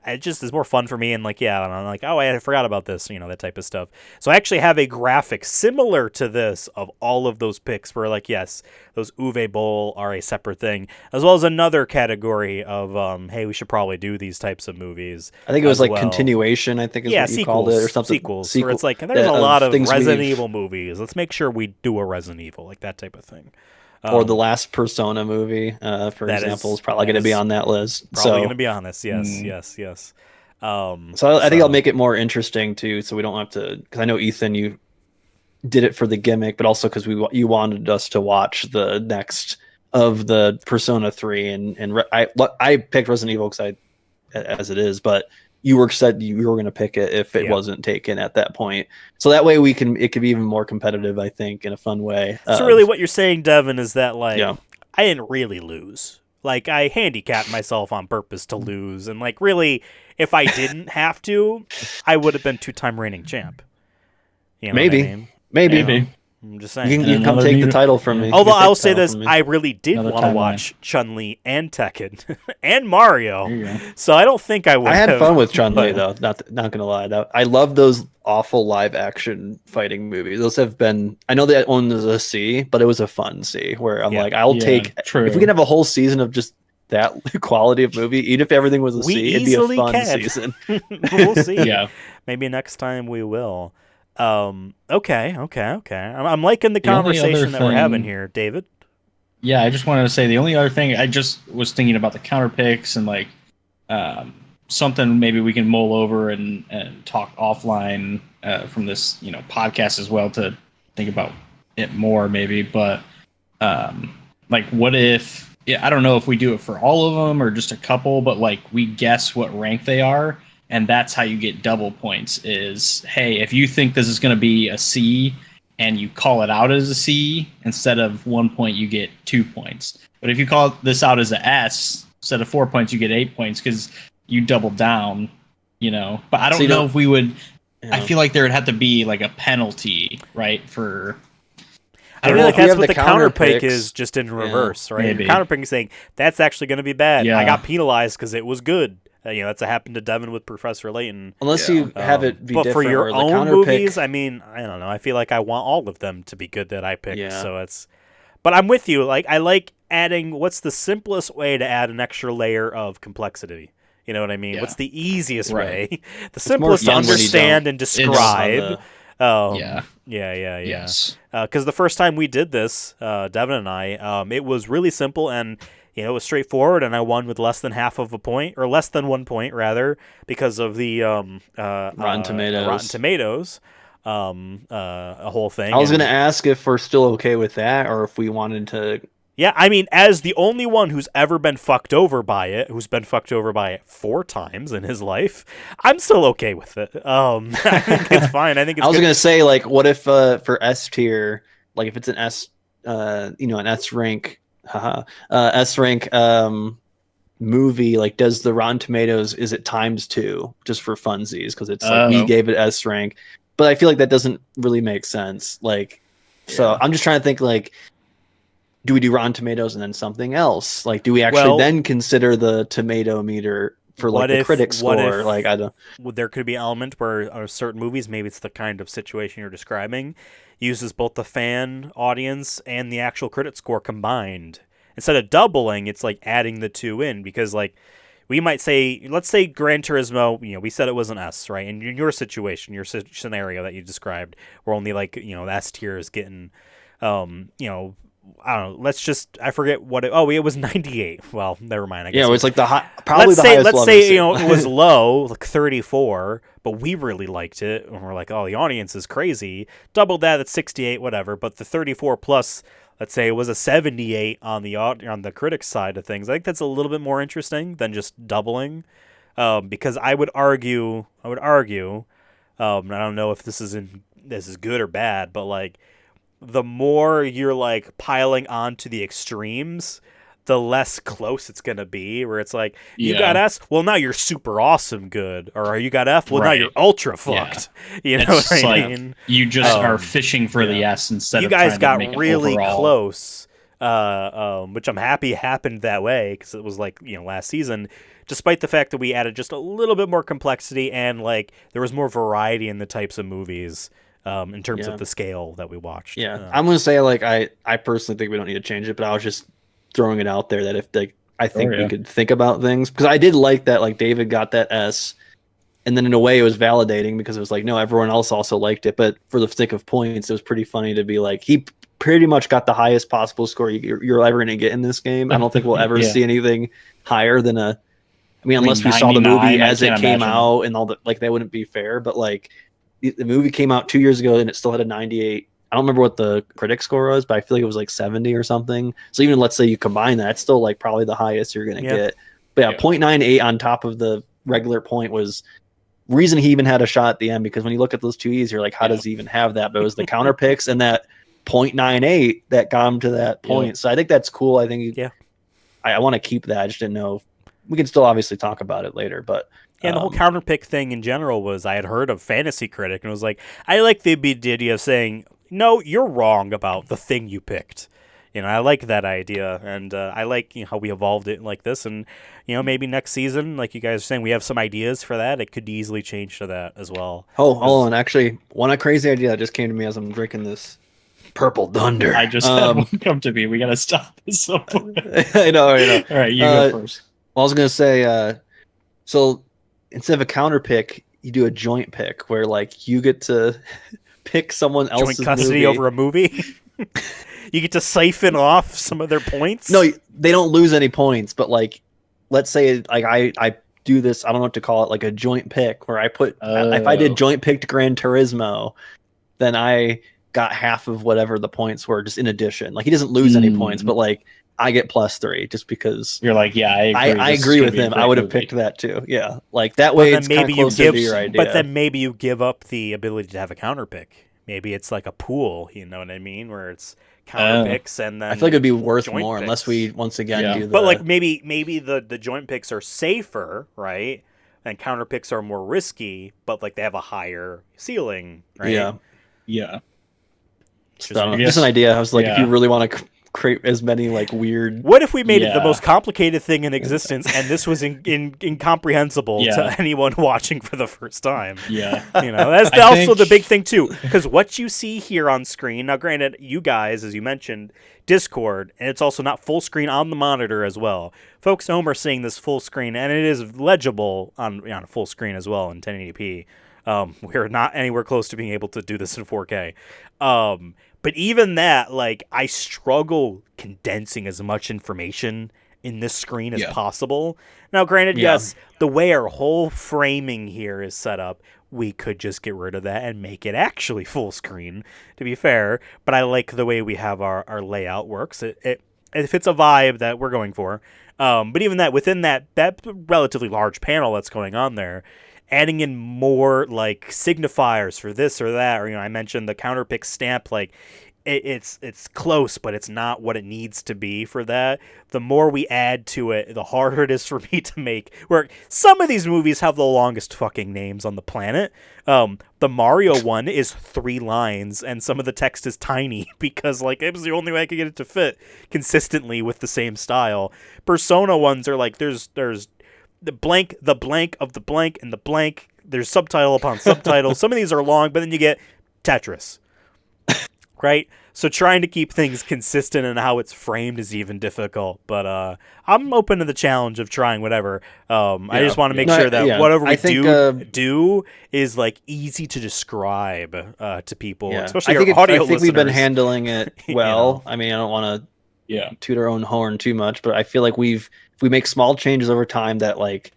it just is more fun for me. And like and I'm like, oh, I forgot about this, you know, that type of stuff. So I actually have a graphic similar to this of all of those picks where like yes, those Uwe Boll are a separate thing, as well as another category of hey, we should probably do these types of movies. I think it was like continuation, I think is what you called it, or something. Sequels where it's like there's a lot of Resident Evil movies, let's make sure we do a Resident Evil, like that type of thing. Or the last Persona movie, for example, is probably going to be on that list. Probably going to be on this, yes. So I think I'll make it more interesting too, so we don't have to. Because I know Ethan, you did it for the gimmick, but also because you wanted us to watch the next of the Persona 3, and I picked Resident Evil as it is, but you said you were going to pick it if it wasn't taken at that point. So that way it could be even more competitive, I think, in a fun way. So really what you're saying, Devin, is that like I didn't really lose. Like I handicapped myself on purpose to lose. And like really, if I didn't have to, I would have been 2-time reigning champ. You know maybe. What I mean? Maybe. I'm just saying. You can come take the title from me. Although I'll say this, I really did want to watch Chun-Li and Tekken and Mario. So I don't think I would. I had fun with Chun-Li though. Not gonna lie. I love those awful live action fighting movies. Those have been. I know that one was a C, but it was a fun C where I'm like, I'll take. True. If we can have a whole season of just that quality of movie, even if everything was a C, it'd be a fun season. We'll see. Maybe next time we will. Okay. I'm liking the conversation that we're having here, David. Yeah, I just wanted to say the only other thing I just was thinking about the counter picks and like something maybe we can mull over and talk offline from this podcast as well to think about it more maybe. But like what if I don't know if we do it for all of them or just a couple, but like we guess what rank they are. And that's how you get double points is, hey, if you think this is going to be a C and you call it out as a C, instead of 1 point, you get 2 points. But if you call this out as a S, instead of 4 points, you get 8 points because you doubled down, But I don't know if we would, I feel like there would have to be like a penalty, right, for... I feel like that's what the counter pick is, just in reverse, right? Maybe. The counter pick is saying, that's actually going to be bad. I got penalized because it was good. That's what happened to Devin with Professor Layton. Unless you have it be but different. But for your the own movies, I mean, I don't know. I feel like I want all of them to be good that I picked. So it's. But I'm with you. Like I like adding. What's the simplest way to add an extra layer of complexity? You know what I mean? What's the easiest way? The simplest to understand and describe. Yes. Because the first time we did this, Devin and I, it was really simple and. It was straightforward, and I won with less than half of a point, or less than 1 point, rather, because of the Rotten Tomatoes, a whole thing. I was going to ask if we're still okay with that, or if we wanted to Yeah, I mean, as the only one who's ever been fucked over by it, who's been fucked over by it 4 times in his life, I'm still okay with it. I think it's fine. I think it's I was good. gonna say, like, what if for S tier, like if it's an S, an S rank, S rank movie, like, does the Rotten Tomatoes, is it ×2 just for funsies? Because it's like we gave it S rank, but I feel like that doesn't really make sense. Like, so I'm just trying to think, like, do we do Rotten Tomatoes and then something else? Like, do we actually then consider the tomato meter for like the critic score? Like, I don't. There could be an element where certain movies, maybe it's the kind of situation you're describing, uses both the fan audience and the actual critic score combined. Instead of doubling, it's like adding the two in, because like we might say, let's say Gran Turismo, we said it was an S, right? And in your situation, your scenario that you described, where only like, the S tier is getting, I don't know. I forget what it was 98. Well, never mind. I guess Yeah, it was like probably let's the say, highest. Let's say it was low, like 34, but we really liked it, and we're like, oh, the audience is crazy. Double that, it's 68, whatever. But the 34 plus, let's say it was a 78 on the critics side of things. I think that's a little bit more interesting than just doubling, because I would argue. I don't know if this is good or bad, but like, the more you're like piling onto the extremes, the less close it's gonna be. Where it's like, you got S, well now you're super awesome good, or you got F, well now you're ultra fucked. You know what I mean? You just are fishing for the S instead of trying to make it overall. You guys got really close, which I'm happy happened that way, because it was like last season. Despite the fact that we added just a little bit more complexity and like there was more variety in the types of movies. In terms of the scale that we watched. Yeah, I'm gonna say, like, I personally think we don't need to change it, but I was just throwing it out there that if I think we could think about things, because I did like that, like, David got that S, and then in a way it was validating because it was like, no, everyone else also liked it, but for the sake of points, it was pretty funny to be like, he pretty much got the highest possible score you're ever gonna get in this game. I don't think we'll ever see anything higher than unless we saw the movie as it came out and all that, like, that wouldn't be fair, but like, the movie came out 2 years ago and it still had a 98. I don't remember what the critic score was, but I feel like it was like 70 or something. So even let's say you combine that, it's still like probably the highest you're going to get. But yeah, 0.98 on top of the regular point was reason he even had a shot at the end, because when you look at those 2Es, you're like, how does he even have that? But it was the counter picks and that 0.98 that got him to that point. So I think that's cool. I think I want to keep that. I just didn't know. We can still obviously talk about it later, but the whole counterpick thing in general was, I had heard of Fantasy Critic and was like, I like the idea of saying, no, you're wrong about the thing you picked. I like that idea, and I like how we evolved it like this, and maybe next season, like you guys are saying, we have some ideas for that. It could easily change to that as well. Oh, hold on, actually, one crazy idea that just came to me as I'm drinking this Purple Thunder. I just had one come to me. We gotta stop this. I know. All right, you go first. Well, I was gonna say, so instead of a counter pick, you do a joint pick where like you get to pick someone else's joint custody movie. over a movie. You get to siphon off some of their points. No, they don't lose any points, but like, let's say like I do this, I don't know what to call it, like a joint pick where I put if I did joint picked Gran Turismo, then I got half of whatever the points were just in addition. Like, he doesn't lose any points, but like, I get +3 just because you're like, yeah, I agree with him. I would have picked that too. Yeah, like that way it's kind of closer to your idea. But then maybe you give up the ability to have a counter pick. Maybe it's like a pool, you know what I mean, where it's counter picks and then I feel like it'd be worth more picks. Unless we once again do. But like maybe the joint picks are safer, right? And counter picks are more risky, but like they have a higher ceiling, right? Yeah. Just an idea. I was like, if you really want to create as many like weird. What if we made it the most complicated thing in existence, and this was incomprehensible to anyone watching for the first time? Yeah, that's also the big thing too, because what you see here on screen. Now, granted, you guys, as you mentioned, Discord, and it's also not full screen on the monitor as well. Folks at home are seeing this full screen, and it is legible on a full screen as well in 1080p. We're not anywhere close to being able to do this in 4K. But even that, like, I struggle condensing as much information in this screen as possible. Now, granted, yes, the way our whole framing here is set up, we could just get rid of that and make it actually full screen, to be fair. But I like the way we have our layout works. It if it's a vibe that we're going for. But even that, within that relatively large panel that's going on there, adding in more like signifiers for this or that, or I mentioned the counterpick stamp, like it's close, but it's not what it needs to be for that. The more we add to it, the harder it is for me to make. Where some of these movies have the longest fucking names on the planet. The Mario one is 3 lines, and some of the text is tiny because like it was the only way I could get it to fit consistently with the same style. Persona ones are like there's the blank of the blank and the blank. There's subtitle upon subtitle. Some of these are long, but then you get Tetris. Right? So trying to keep things consistent and how it's framed is even difficult. But I'm open to the challenge of trying whatever. I just want to make sure that whatever we do is like easy to describe to people, especially our audio listeners. I think we've been handling it well. I mean, I don't want to toot our own horn too much, but I feel like if we make small changes over time that like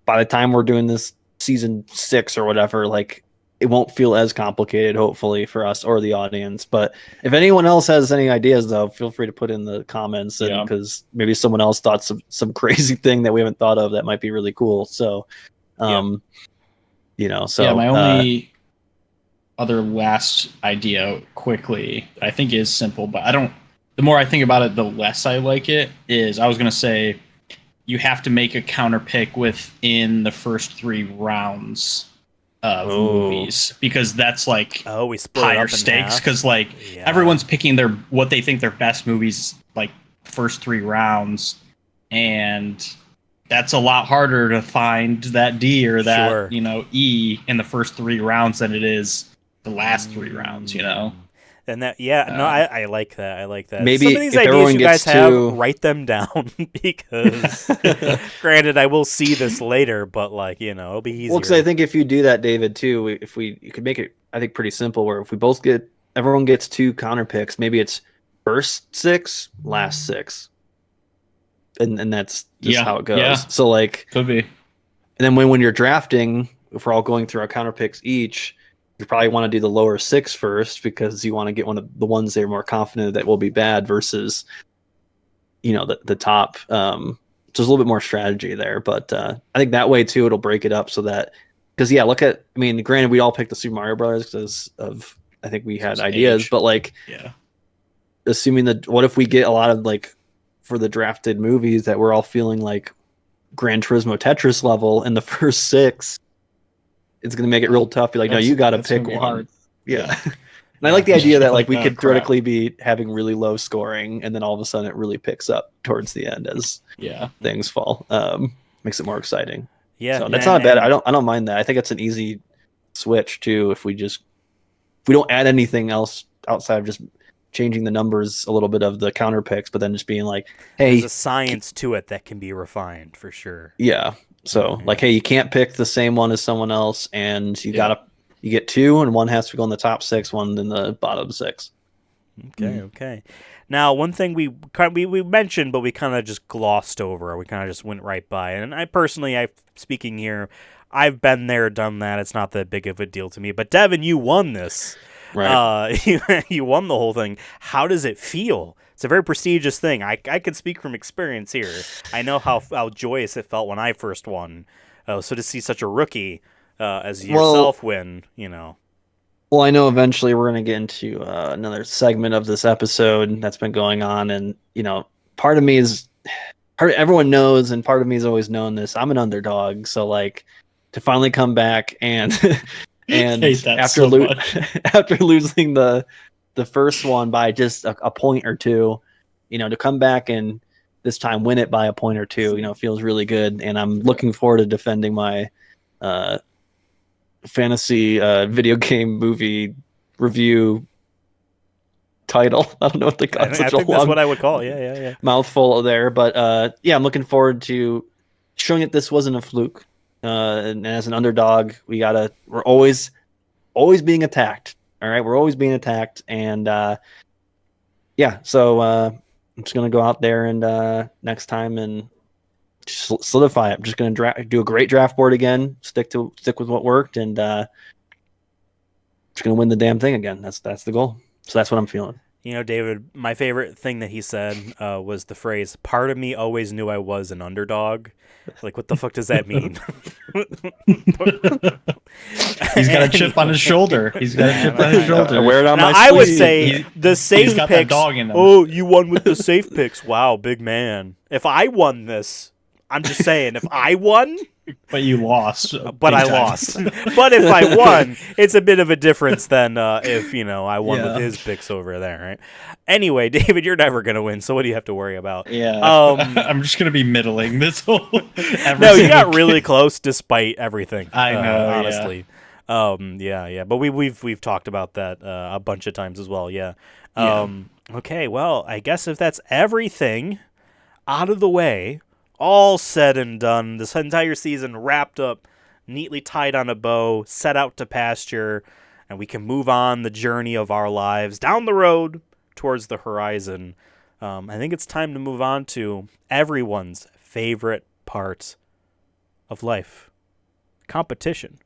by the time we're doing this season 6 or whatever, like it won't feel as complicated, hopefully, for us or the audience. But if anyone else has any ideas, though, feel free to put in the comments, because maybe someone else thought some crazy thing that we haven't thought of that might be really cool. So, my only other last idea, quickly, I think is simple, but the more I think about it, the less I like it. Is I was going to say you have to make a counter pick within the first 3 rounds of movies, because that's like we split higher stakes, because like everyone's picking what they think their best movies like first 3 rounds, and that's a lot harder to find that D or that E in the first 3 rounds than it is the last 3 rounds, And that, I like that. I like that. Maybe some of these ideas you guys have, write them down because, granted, I will see this later, but like it'll be easier. Well, because I think if you do that, David, too, you could make it, I think, pretty simple. Where if we both everyone gets 2 counter picks, maybe it's first 6, last 6, and that's just how it goes. Yeah. So like, could be. And then when you're drafting, if we're all going through our counter picks each, you probably want to do the lower 6 first, because you want to get one of the ones they're more confident that will be bad versus, the top. So there's a little bit more strategy there, but I think that way too, it'll break it up so that, because granted, we all picked the Super Mario Brothers because of, I think we had ideas, but like, assuming that, what if we get a lot of like, for the drafted movies that we're all feeling like Gran Turismo Tetris level in the first 6, it's going to make it real tough. Be like, no, you got to pick one. Hard. Yeah. And I like the idea that like we could theoretically be having really low scoring, and then all of a sudden it really picks up towards the end as things fall. Makes it more exciting. Yeah. So that's not bad. I don't mind that. I think it's an easy switch too. If we don't add anything else outside of just changing the numbers a little bit of the counter picks, but then just being like, hey, there's a science to it that can be refined for sure. Yeah. So like, hey, you can't pick the same one as someone else, and you get 2, and one has to go in the top 6, one in the bottom 6. Okay. Now, one thing we mentioned, but we kind of just glossed over. We kind of just went right by. And I personally, speaking here, I've been there, done that. It's not that big of a deal to me. But Devin, you won this. Right. You won the whole thing. How does it feel? It's a very prestigious thing. I can speak from experience here. I know how joyous it felt when I first won. So to see such a rookie as yourself win, Well, I know eventually we're going to get into another segment of this episode that's been going on, and part of everyone knows, and part of me has always known this. I'm an underdog, so like to finally come back and after losing the first one by just a point or 2, to come back and this time win it by a point or 2, feels really good. And I'm looking forward to defending my fantasy video game movie review title. I don't know what they call it. I think that's what I would call it. Yeah. Mouthful there. But I'm looking forward to showing that this wasn't a fluke. And as an underdog, we're always being attacked. All right, we're always being attacked, and so I'm just gonna go out there and next time and solidify it. I'm just gonna do a great draft board again, stick with what worked, and just gonna win the damn thing again. That's the goal. So that's what I'm feeling. You know, David, my favorite thing that he said was the phrase, "Part of me always knew I was an underdog." Like, what the fuck does that mean? He's got a chip on his shoulder. He's got a chip on his shoulder. I wear it on Now, my I would sleeve. say the safe he's got that picks. dog in him. Oh, you won with the safe picks. Wow, big man. If I won this, I'm just saying, if I won, But you lost. but I big time. lost. But if I won, it's a bit of a difference than if, I won with Yeah. his picks over there, right? Anyway, David, you're never going to win, so what do you have to worry about? Yeah. Um, I'm just gonna be middling this whole. No, you got really close despite everything. I know, honestly. Yeah. But we've talked about that a bunch of times as well. Yeah. Yeah. Okay. Well, I guess if that's everything out of the way, all said and done, this entire season wrapped up, neatly tied on a bow, set out to pasture, and we can move on the journey of our lives down the road towards the horizon. I think it's time to move on to everyone's favorite part of life. Competition.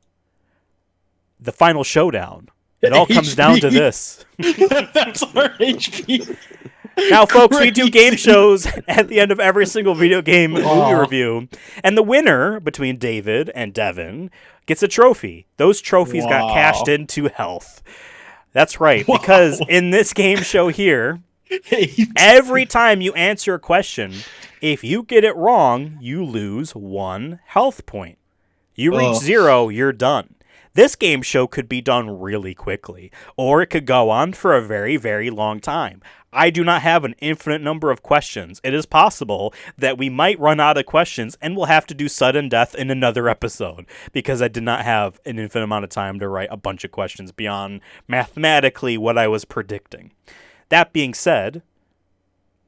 The final showdown. It all comes down to this. That's our HP. Now, folks, we do Crazy. game shows at the end of every single video game movie Aw. review. And the winner between David and Devin gets a trophy. Those trophies got Wow. cashed into health. That's right, because in this game show here, every time you answer a question, if you get it wrong, you lose 1 health point. You reach Ugh. 0, you're done. This game show could be done really quickly, or it could go on for a very, very long time. I do not have an infinite number of questions. It is possible that we might run out of questions and we'll have to do sudden death in another episode because I did not have an infinite amount of time to write a bunch of questions beyond mathematically what I was predicting. That being said,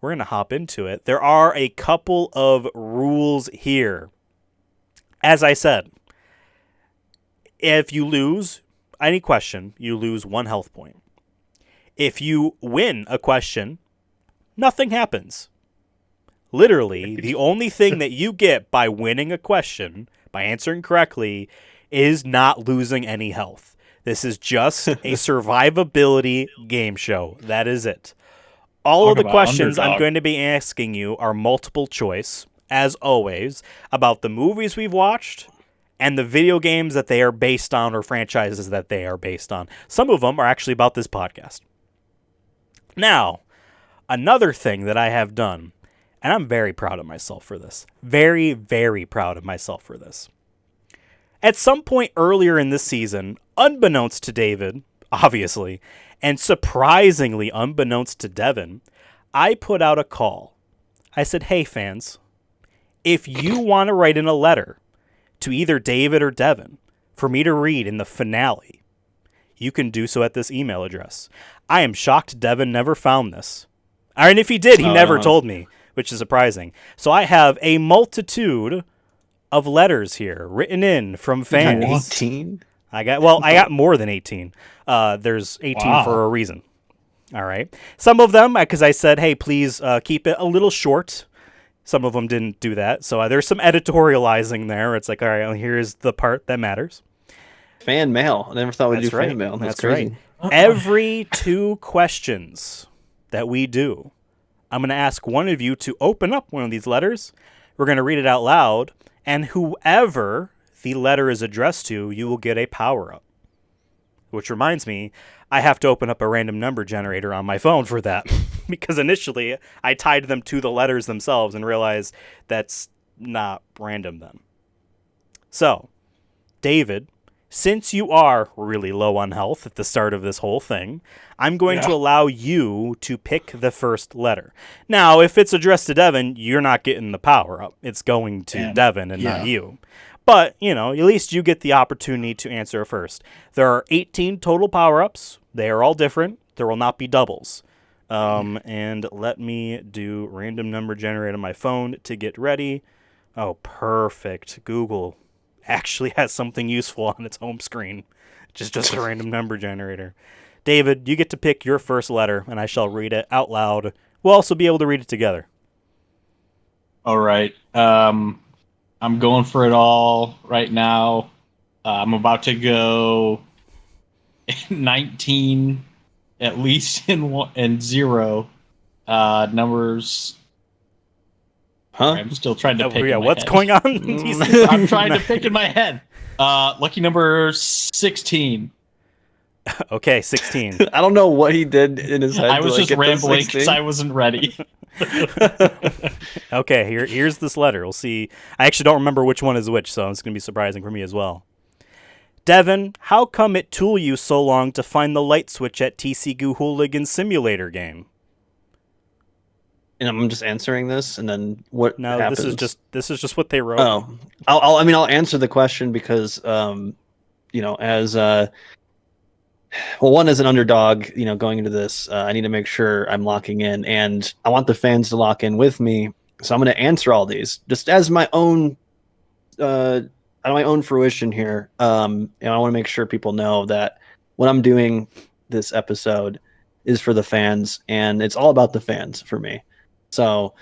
we're going to hop into it. There are a couple of rules here. As I said, if you lose any question, you lose 1 health point. If you win a question, nothing happens. Literally, the only thing that you get by winning a question, by answering correctly, is not losing any health. This is just a survivability game show. That is it. All Talk of the about questions I'm Underdog. going to be asking you are multiple choice, as always, about the movies we've watched and the video games that they are based on or franchises that they are based on. Some of them are actually about this podcast. Now, another thing that I have done, and I'm very proud of myself for this. Very, very proud of myself for this. At some point earlier in this season, unbeknownst to David, obviously, and surprisingly unbeknownst to Devin, I put out a call. I said, hey fans, if you want to write in a letter to either David or Devin for me to read in the finale, you can do so at this email address. I am shocked Devin never found this. And if he did, he never told me, which is surprising. So I have a multitude of letters here written in from fans. 18? I got more than 18. There's 18 for a reason. All right. Some of them, because I said, hey, please keep it a little short. Some of them didn't do that. So there's some editorializing there. It's like, all right, well, here's the part that matters. Fan mail. I never thought we'd That's do right. fan mail. That's right. crazy. Every 2 questions that we do, I'm going to ask one of you to open up one of these letters. We're going to read it out loud. And whoever the letter is addressed to, you will get a power-up. Which reminds me, I have to open up a random number generator on my phone for that. Because initially, I tied them to the letters themselves and realized that's not random then. So, David, since you are really low on health at the start of this whole thing, I'm going to allow you to pick the first letter. Now, if it's addressed to Devin, you're not getting the power-up. It's going to Devin and not you. But, at least you get the opportunity to answer first. There are 18 total power-ups. They are all different. There will not be doubles. And let me do random number generator on my phone to get ready. Oh, perfect. Google actually has something useful on its home screen. Just a random number generator. David, you get to pick your first letter, and I shall read it out loud. We'll also be able to read it together. All right. I'm going for it all right now. I'm about to go 19 at least in 1 and 0 numbers. Huh? I'm still trying to pick. Yeah, in my what's head. going on? I'm trying to pick in my head. Lucky number 16. Okay, 16. I don't know what he did in his head. I was to, like, just get to rambling because 16. I wasn't ready. Okay, here's this letter. We'll see. I actually don't remember which one is which, so it's going to be surprising for me as well. Devin, how come it took you so long to find the light switch at TC Goo Hooligan Simulator game? And I'm just answering this, and then what No, happens? this is just what they wrote. Oh, I'll answer the question because, as one as an underdog, going into this, I need to make sure I'm locking in, and I want the fans to lock in with me. So I'm going to answer all these just as my own, fruition here. And I want to make sure people know that what I'm doing this episode is for the fans, and it's all about the fans for me. So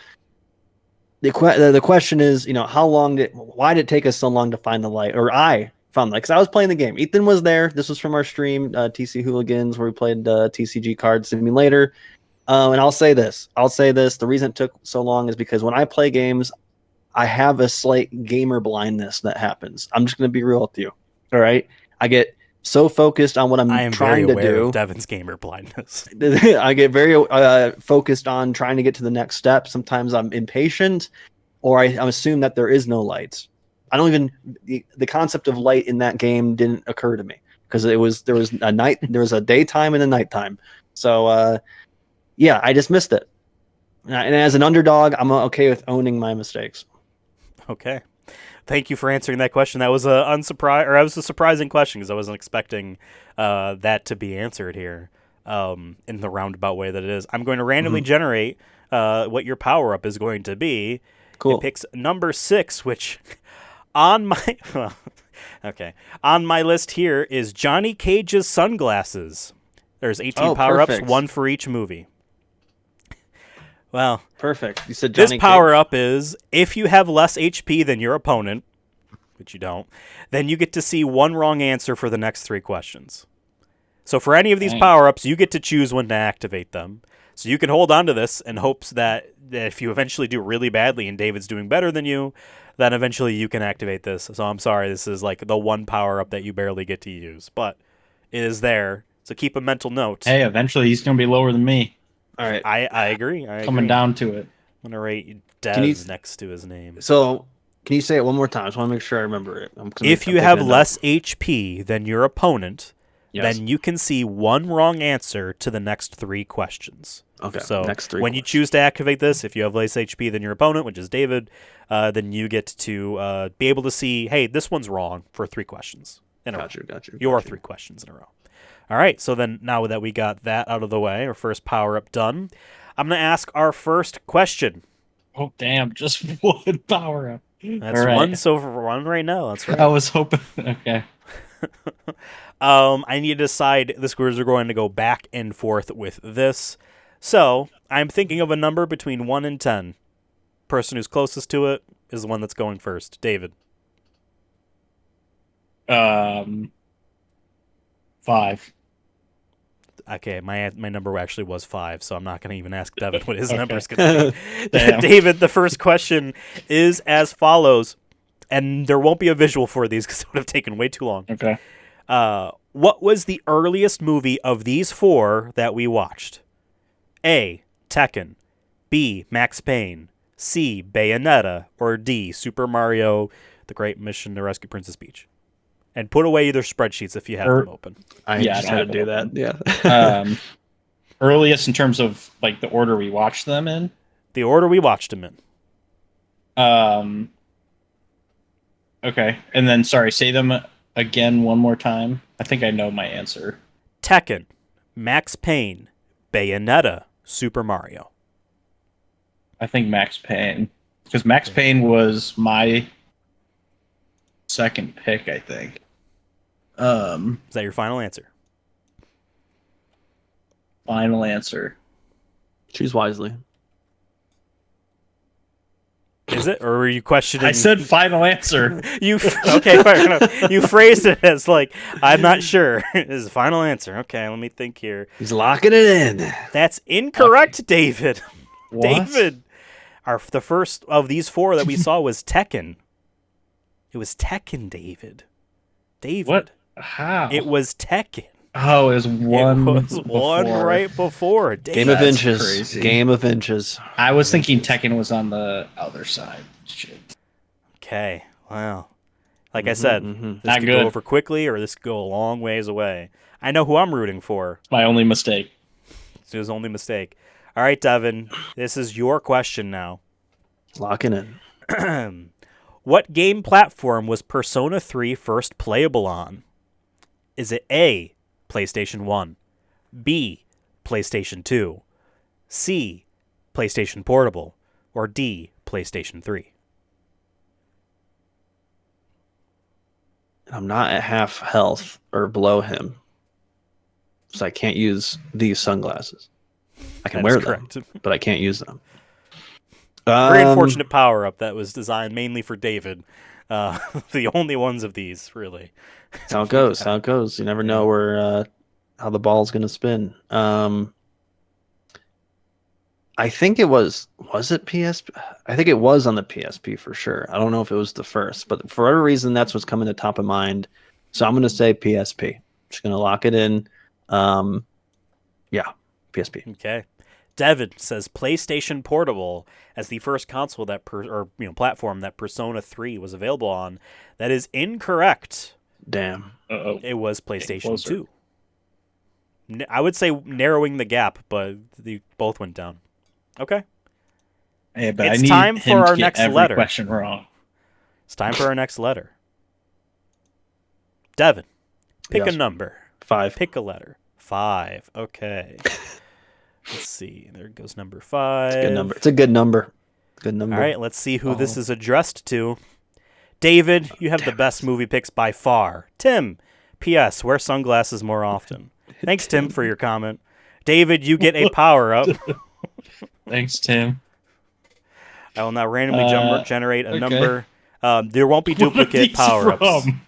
the question is, why did it take us so long to find the light? Or I found the light, because I was playing the game. Ethan was there. This was from our stream, TC Hooligans, where we played TCG Card Simulator. And I'll say this. The reason it took so long is because when I play games, I have a slight gamer blindness that happens. I'm just going to be real with you. All right? I get so focused on what I'm trying to do. I am very aware of Devin's gamer blindness. I get very focused on trying to get to the next step. Sometimes I'm impatient, or I assume that there is no lights. I don't even the concept of light in that game didn't occur to me because there was a daytime and a nighttime. So I just missed it. And as an underdog, I'm okay with owning my mistakes. Okay. Thank you for answering that question. That was a surprising question because I wasn't expecting that to be answered here in the roundabout way that it is. I'm going to randomly generate what your power up is going to be. Cool. It picks number 6, which on my list here is Johnny Cage's sunglasses. There's 18 power ups, one for each movie. Well, perfect. You said Johnny this power up is if you have less HP than your opponent, which you don't, then you get to see one wrong answer for the next 3 questions. So for any of these power ups, you get to choose when to activate them. So you can hold on to this in hopes that if you eventually do really badly and David's doing better than you, then eventually you can activate this. So I'm sorry, this is like the one power up that you barely get to use, but it is there. So keep a mental note. Hey, eventually he's going to be lower than me. All right. I agree. Coming down to it. I'm going to rate Dev next to his name. So, can you say it one more time? I just want to make sure I remember it. If you have less HP than your opponent, then you can see one wrong answer to the next 3 questions. Okay, so next 3 when you choose to activate this, if you have less HP than your opponent, which is David, then you get to be able to see, hey, this one's wrong for 3 questions in a row. Gotcha. Your 3 questions in a row. All right, so then now that we got that out of the way, our first power-up done, I'm going to ask our first question. Oh, damn, just one power-up. That's right. one right now. That's right. I was hoping. Okay. I need to decide. The scores are going to go back and forth with this. So I'm thinking of a number between 1 and 10. Person who's closest to it is the one that's going first. David. 5. Okay, my number actually was 5, so I'm not going to even ask Devin what his number is going to be. David, the first question is as follows, and there won't be a visual for these because it would have taken way too long. Okay. What was the earliest movie of these 4 that we watched? A. Tekken, B. Max Payne, C. Bayonetta, or D. Super Mario: The Great Mission to Rescue Princess Peach? And put away either spreadsheets if you have them open. I just had to do that. Yeah. Earliest in terms of like the order we watched them in. The order we watched them in. Okay, and then say them again one more time. I think I know my answer. Tekken, Max Payne, Bayonetta, Super Mario. I think Max Payne, because Max Payne was my second pick, I think. Is that your final answer? Final answer. Choose wisely. Is it, or were you questioning? I said final answer. Okay, fair enough. You phrased it as like, I'm not sure. Is the final answer? Okay, let me think here. He's locking it in. That's incorrect, David. What? David, the first of these four that we saw was Tekken. It was Tekken, David. David. What? How? It was Tekken. Oh, it was one. It was one right before. Game of That's inches. crazy. Game of inches. I was thinking Tekken was on the other side. Shit. Okay. Wow. Like I said, this Not could good. go over quickly or this could go a long ways away. I know who I'm rooting for. My only mistake. It's his only mistake. All right, Devin, this is your question now. Locking in. What game platform was Persona 3 first playable on? Is it A, PlayStation 1, B, PlayStation 2, C, PlayStation Portable, or D, PlayStation 3? I'm not at half health or below him, so I can't use these sunglasses. I can That wear is them, correct. but I can't use them. Very unfortunate power-up that was designed mainly for David. The only ones of these, really. That's how it goes. How it goes. You never know where how the ball's going to spin. I think it was it PSP? I think it was on the PSP for sure. I don't know if it was the first, but for whatever reason, that's what's coming to top of mind. So I'm going to say PSP. Just going to lock it in. Yeah, PSP. Okay. Devin says PlayStation Portable as the first console that platform that Persona 3 was available on. That is incorrect. Damn. Uh-oh. It was PlayStation closer. 2. I would say narrowing the gap, but they both went down. Okay. Hey, but It's I need time him for to our get next every letter. question wrong. It's time for our next letter. Devin, pick Yes. a number. 5. Pick a letter. 5. Okay. Let's see. There goes number 5. Good number. It's a good number. Good number. All right, let's see who this is addressed to. David, you have the best movie picks by far. Tim, P.S. Wear sunglasses more often. Thanks, Tim, for your comment. David, you get a power-up. Thanks, Tim. I will now randomly generate a okay. number. There won't be What are duplicate these power-ups. from?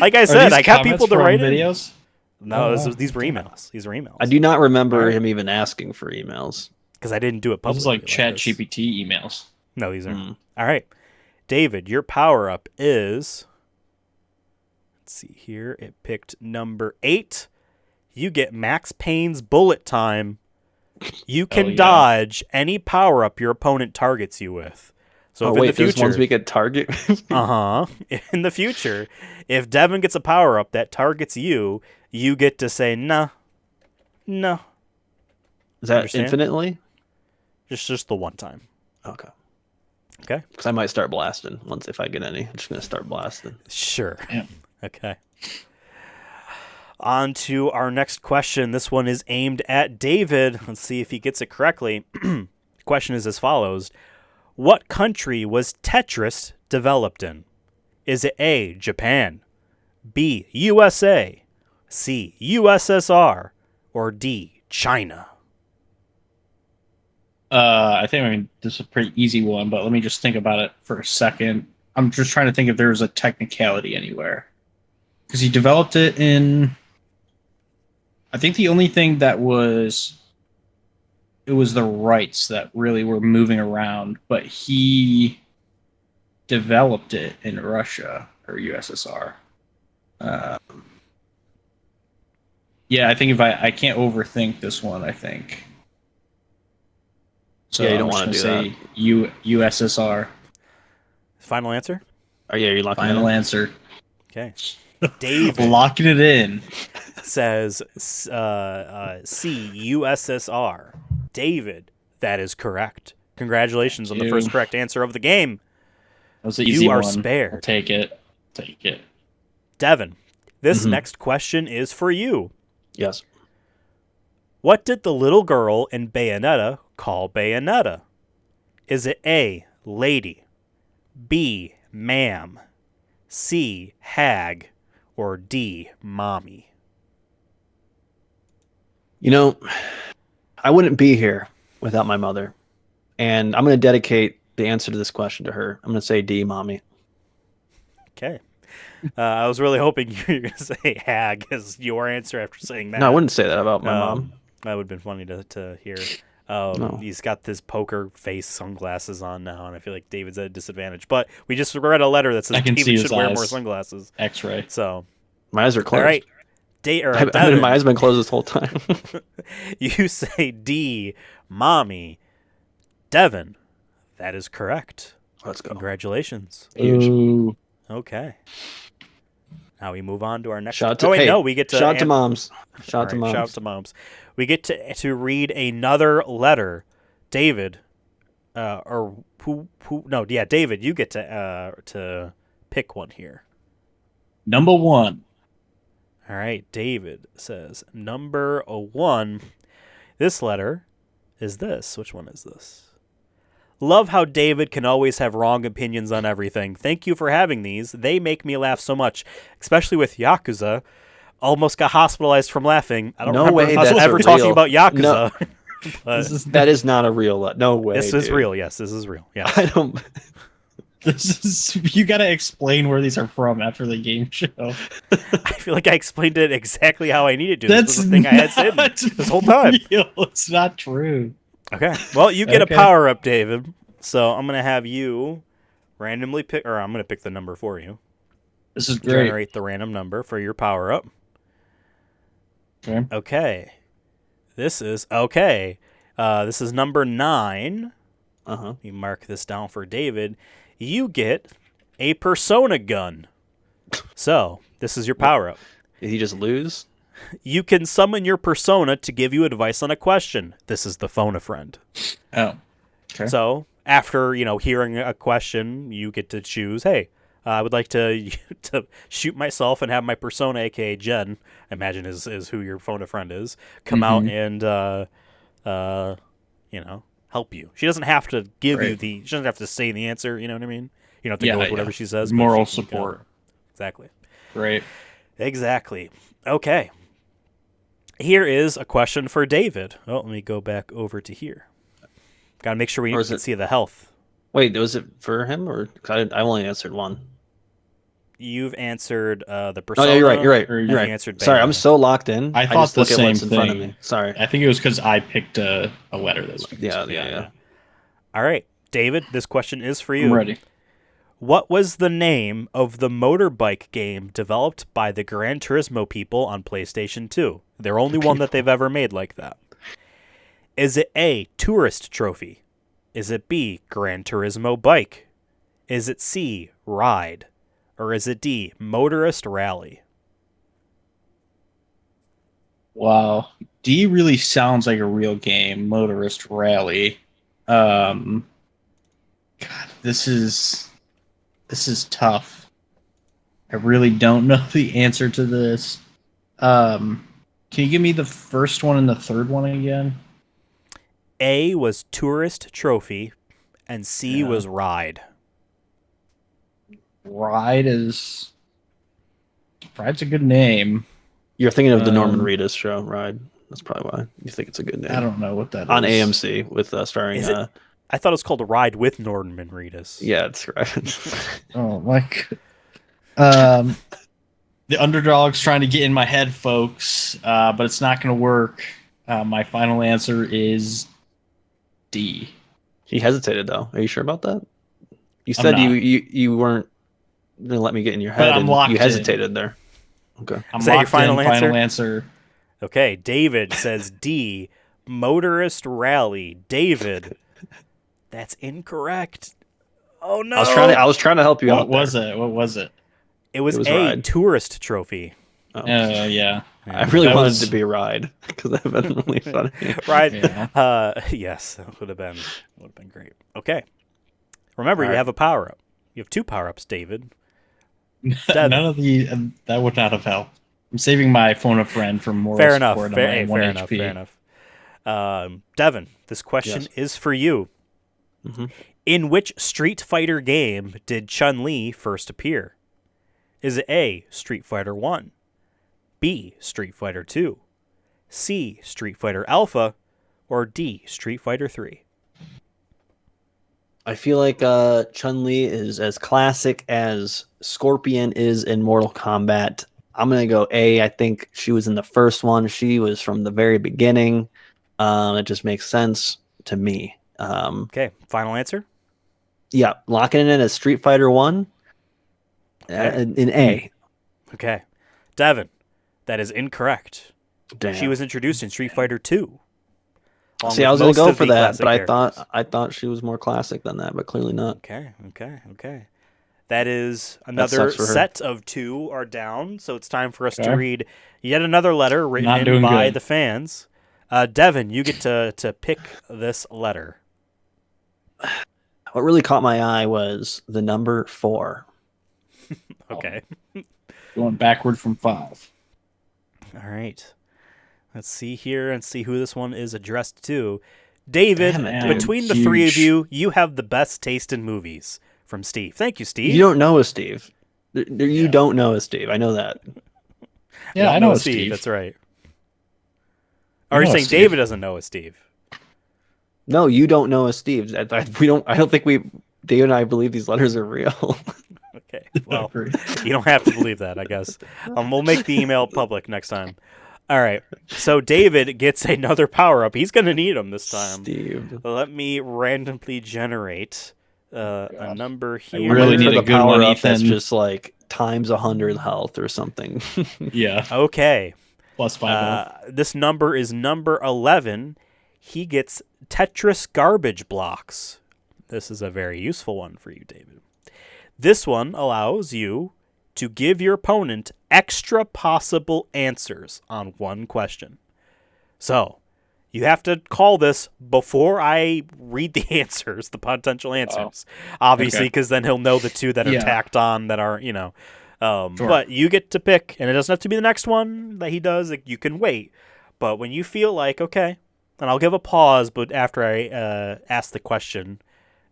Like I Are said, these I got comments people to from write in. videos. No, Oh, wow. these were emails. These were emails. I do not remember him even asking for emails. Because I didn't do it This publicly. is like this. Chat GPT emails. No, these aren't. All right. David, your power up is. Let's see here. It picked number 8. You get Max Payne's bullet time. You can yeah. dodge any power up your opponent targets you with. So if in the there's future. ones we could target. In the future, if Devin gets a power up that targets you, you get to say, nah. No. Is that Understand? infinitely? Just the one time. Okay. Okay. Because I might start blasting once if I get any. I'm just gonna start blasting. Sure. Yeah. Okay. On to our next question. This one is aimed at David. Let's see if he gets it correctly. The question is as follows. What country was Tetris developed in? Is it A, Japan, B, USA, C, USSR, or D, China? I think this is a pretty easy one, but let me just think about it for a second. I'm just trying to think if there was a technicality anywhere. Because he developed it in... I think the only thing that was... It was the rights that really were moving around, but he developed it in Russia or USSR. Yeah, I think if I can't overthink this one, I think. So Yeah, you don't I'm want to just do gonna say USSR. Final answer? Oh yeah, you're locking Final in? answer. Okay. David Locking it in. says C, USSR. David, that is correct. Congratulations on the you. first correct answer of the game. That was an You easy are one. spared. I'll take it. Take it. Devin, this next question is for you. Yes. What did the little girl in Bayonetta call Bayonetta? Is it A, lady, B, ma'am, C, hag, or D, mommy? You know, I wouldn't be here without my mother. And I'm going to dedicate the answer to this question to her. I'm going to say D, mommy. Okay. I was really hoping you were going to say hag as your answer after saying that. No, I wouldn't say that about my mom. That would have been funny to hear. No. He's got this poker face sunglasses on now, and I feel like David's at a disadvantage. But we just read a letter that says David should wear more sunglasses. X-ray. So my eyes are closed. all right. My eyes have been closed this whole time. You say D, mommy. Devin, that is correct. Let's go. Congratulations. Ooh. Okay. Now we move on to our next. Shout to, we get to shout out to moms. Shout out to Shout moms. out to moms. We get to read another letter. David, David, you get to pick one here. Number 1. All right, David says number 1. This letter is this. Which one is this? Love how David can always have wrong opinions on everything. Thank you for having these. They make me laugh so much, especially with Yakuza. Almost got hospitalized from laughing. I don't remember us ever talking about Yakuza. No. That is not a real. No way. This is real. Yes, this is real. Yeah. I don't. You got to explain where these are from after the game show. I feel like I explained it exactly how I needed to. This was the thing I had said this whole time. It's not true. Okay. Well, you get a power up, David. So I'm gonna have you randomly pick, or I'm gonna pick the number for you. This is great. Generate the random number for your power up. Okay. This is This is number 9. You mark this down for David. You get a persona gun. So this is your power up. Did he just lose? You can summon your persona to give you advice on a question. This is the phone a friend. Oh. Okay. So after hearing a question, you get to choose. Hey, I would like to shoot myself and have my persona, aka Jen, I imagine is who your phone a friend is, come out and help you. She doesn't have to give you she doesn't have to say the answer. You know what I mean? You don't have to go with whatever she says. Moral support. Exactly. Great. Exactly. Okay. Here is a question for David. Oh, let me go back over to here. Got to make sure we can see the health. Wait, was it for him or? Cause I only answered one. You've answered the persona. Oh, yeah, you're right. You answered. Sorry, I'm so locked in. I thought just the look same at what's in thing. front of me. Sorry. I think it was because I picked a letter this week. Yeah. All right, David. This question is for you. I'm ready. What was the name of the motorbike game developed by the Gran Turismo people on PlayStation 2? They're only one that they've ever made like that. Is it A, Tourist Trophy? Is it B, Gran Turismo Bike? Is it C, Ride? Or is it D, Motorist Rally? Wow. D really sounds like a real game, Motorist Rally. God, this is tough. I really don't know the answer to this. Can you give me the first one and the third one again? A was Tourist Trophy, and C was Ride. Ride's a good name. You're thinking of the Norman Reedus show, Ride. That's probably why you think it's a good name. I don't know what that on is. AMC with starring. I thought it was called Ride with Norman Reedus. Yeah, that's right. Oh my God. The Underdog's trying to get in my head, folks, but it's not going to work. My final answer is D. He hesitated, though. Are you sure about that? You said you weren't going to let me get in your head, and you hesitated there. Okay. Is that your final answer? Okay, David says D, Motorist Rally. David, that's incorrect. Oh no! I was trying to help you out. What was it? It was a Ride. Tourist Trophy. Oh, yeah. I really wanted it to be Ride because that would have been really funny. Ride. Yeah. Yes, that would have been great. Okay. Remember, you have a power up. You have 2 power ups, David. None of that would not have helped. I'm saving my phone a friend from more Fair support. enough. Fair enough. Devin, this question is for you. Mm-hmm. In which Street Fighter game did Chun-Li first appear? Is it A, Street Fighter 1, B, Street Fighter 2, C, Street Fighter Alpha, or D, Street Fighter 3? I feel like Chun-Li is as classic as Scorpion is in Mortal Kombat. I'm gonna go A. I think she was in the first one. She was from the very beginning. It just makes sense to me. Okay, final answer. Yeah, locking it in as Street Fighter 1 Okay. in A. Okay, Devin, that is incorrect. Damn. She was introduced in Street Fighter 2. See, I was gonna go for that, but I thought she was more classic than that, but clearly not. Okay. That is another set of 2 are down, so it's time for us to read yet another letter written in by the fans. Devin, you get to pick this letter. What really caught my eye was the number 4. Okay. Going backward from 5. All right. Let's see here and see who this one is addressed to. David, between the three of you, you have the best taste in movies. From Steve. Thank you, Steve. You don't know a Steve. You don't know a Steve. I know that. Yeah, I know a Steve. That's right. Are you saying David doesn't know a Steve? No, you don't know a Steve. We don't. I don't think David and I believe these letters are real. Okay. Well, you don't have to believe that, I guess. We'll make the email public next time. All right. So David gets another power up. He's going to need them this time. Steve. Let me randomly generate a number here. I really need a good one, Ethan. That's just like times 100 health or something. Yeah. Okay. Plus 5. This number is number 11. He gets Tetris garbage blocks. This is a very useful one for you, David. This one allows you to give your opponent extra possible answers on one question. So, you have to call this before I read the answers, the potential answers. Obviously, because then he'll know the 2 that are tacked on that are, Sure. But you get to pick, and it doesn't have to be the next one that he does. Like, you can wait. But when you feel like, okay, and I'll give a pause, but after I ask the question,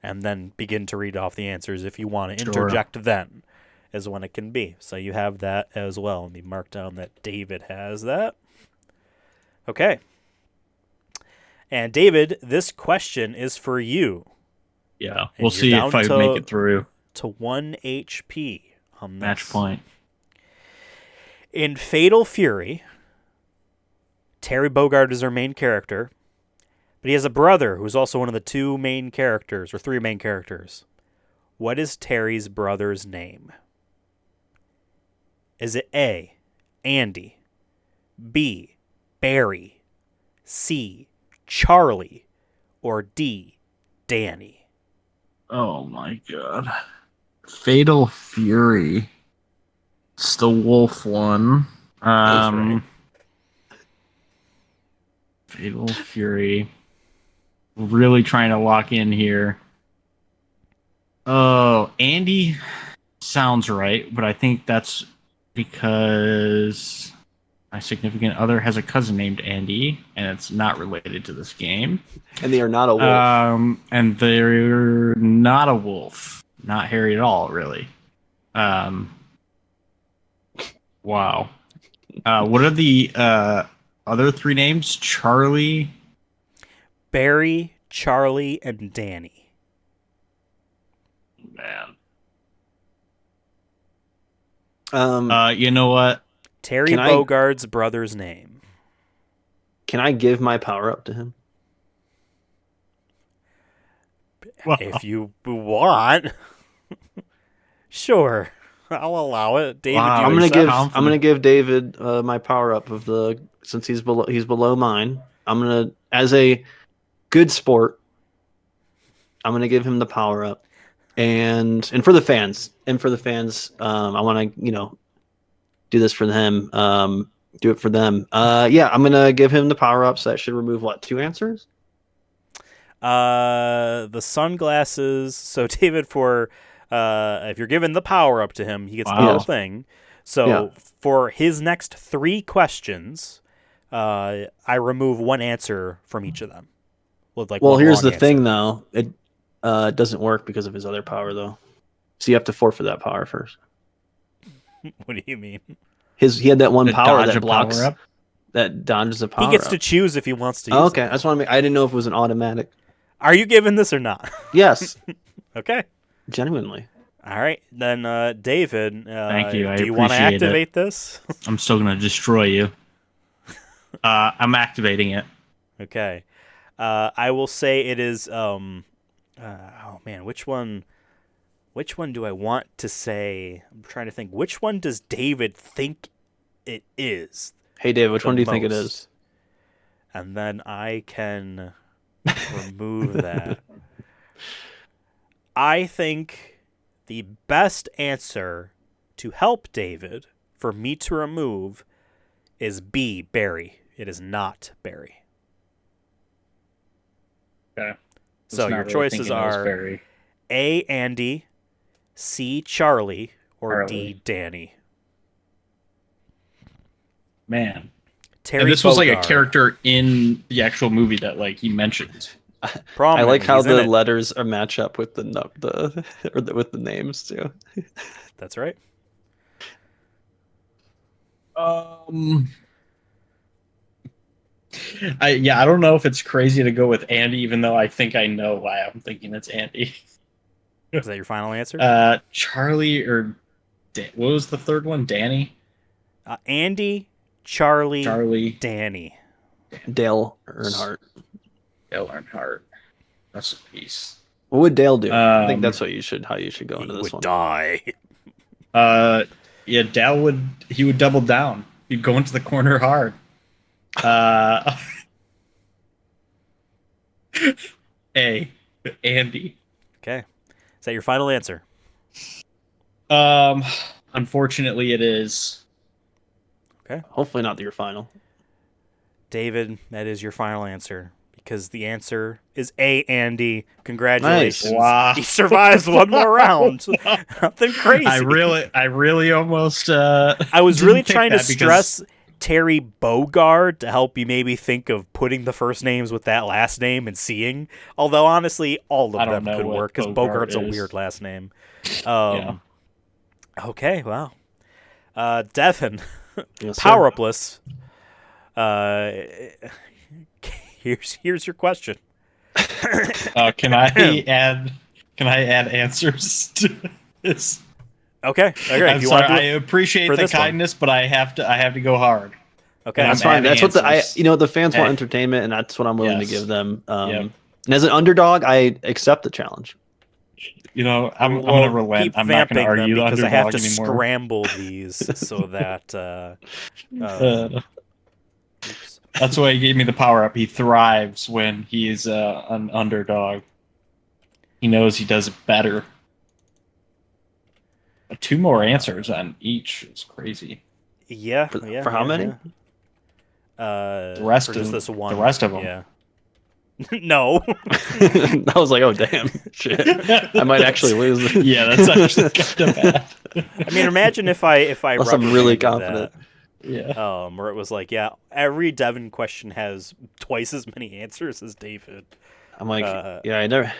and then begin to read off the answers if you want to interject then, is when it can be. So you have that as well. Let me mark down that David has that. Okay. And David, this question is for you. Yeah, we'll see if I make it through. To 1 HP on this. Match point. In Fatal Fury, Terry Bogard is our main character, but he has a brother who's also one of the 2 main characters, or 3 main characters. What is Terry's brother's name? Is it A, Andy, B, Barry, C, Charlie, or D, Danny? Oh my god. Fatal Fury. It's the wolf one. Right. Fatal Fury. Really trying to lock in here. Oh, Andy sounds right, but I think that's because my significant other has a cousin named Andy, and it's not related to this game. And they are not a wolf. And they're not a wolf. Not hairy at all, really. Wow. What are the other 3 names? Charlie? Barry, Charlie, and Danny. Man. You know what? Terry Bogard's brother's name. Can I give my power up to him? Well, if you want. Sure. I'll allow it. David, I'm gonna give David my power up since he's below mine. I'm gonna, as a good sport, I'm gonna give him the power up. And for the fans, I want to, do this for them. Do it for them. I'm gonna give him the power up. So that should remove 2 answers. The sunglasses. So David, for if you're giving the power up to him, he gets the whole thing. So for his next 3 questions, I remove 1 answer from each of them. With here's the thing, though. It doesn't work because of his other power, though. So you have to forfeit that power first. What do you mean? He had that one power that blocks, that dodges a power. He gets to choose if he wants to use it. I just want to I didn't know if it was an automatic. Are you giving this or not? Yes. Okay. Genuinely. All right, then, David. Thank you. I do you want to appreciate activate this? I'm still gonna destroy you. I'm activating it. Okay. I will say it is. Oh man, which one? Which one do I want to say? I'm trying to think. Which one does David think it is? Hey, Dave, which The one do you think it most. is? And then I can remove that. I think the best answer to help David for me to remove is B, Barry. It is not Barry. Okay. So your choices are A, Andy, C, Charlie, or D, Danny. Man. Terry And this was like a Bogard. character in the actual movie that like he mentioned. I Prominently, like how he's in the it. letters are match up with with the names too. That's right. I don't know if it's crazy to go with Andy, even though I think I know why I'm thinking it's Andy. Is that your final answer? Charlie or what was the third one? Danny? Andy, Charlie, Danny. Danny. Dale Earnhardt. Dale Earnhardt. That's a piece. What would Dale do? I think Um, that's how you should go into He this would one. die. Yeah, Dale would double down. He'd go into the corner hard. Andy. Okay. Is that your final answer? Unfortunately, it is. Okay. Hopefully not your final. David, that is your final answer. Because the answer is A, Andy. Congratulations. Nice. Wow. He survives one more round. Nothing crazy. I really almost. I was really trying to because- stress Terry Bogard to help you maybe think of putting the first names with that last name and seeing. Although, honestly, all I of don't them know could what work because Bogart Bogart's a is. weird last name. Yeah. Okay, wow. Devin, Yes, sir. Power Upless. Here's your question. Can I add answers to this? Okay. I'm If you sorry. want I to appreciate for the this one. kindness, but I have to go hard. Okay. I'm That's fine. adding That's what answers. the fans want Hey. entertainment, and that's what I'm willing to Yes. give them. Yep. And as an underdog, I accept the challenge. I'm gonna relent. Keep I'm not gonna vamping them argue the because I underdog have to anymore. scramble these so that. Oops. That's why he gave me the power up. He thrives when he's an underdog. He knows he does it better. But 2 more answers on each is crazy. Yeah. For how many? The rest for just of this one. the rest of them. Yeah. No. I was like, oh damn, shit! I might actually lose. Yeah, that's actually kind of bad. I mean, imagine if I Unless I'm really confident. Yeah. Where it was like, yeah, every Devin question has twice as many answers as David. I'm like, yeah,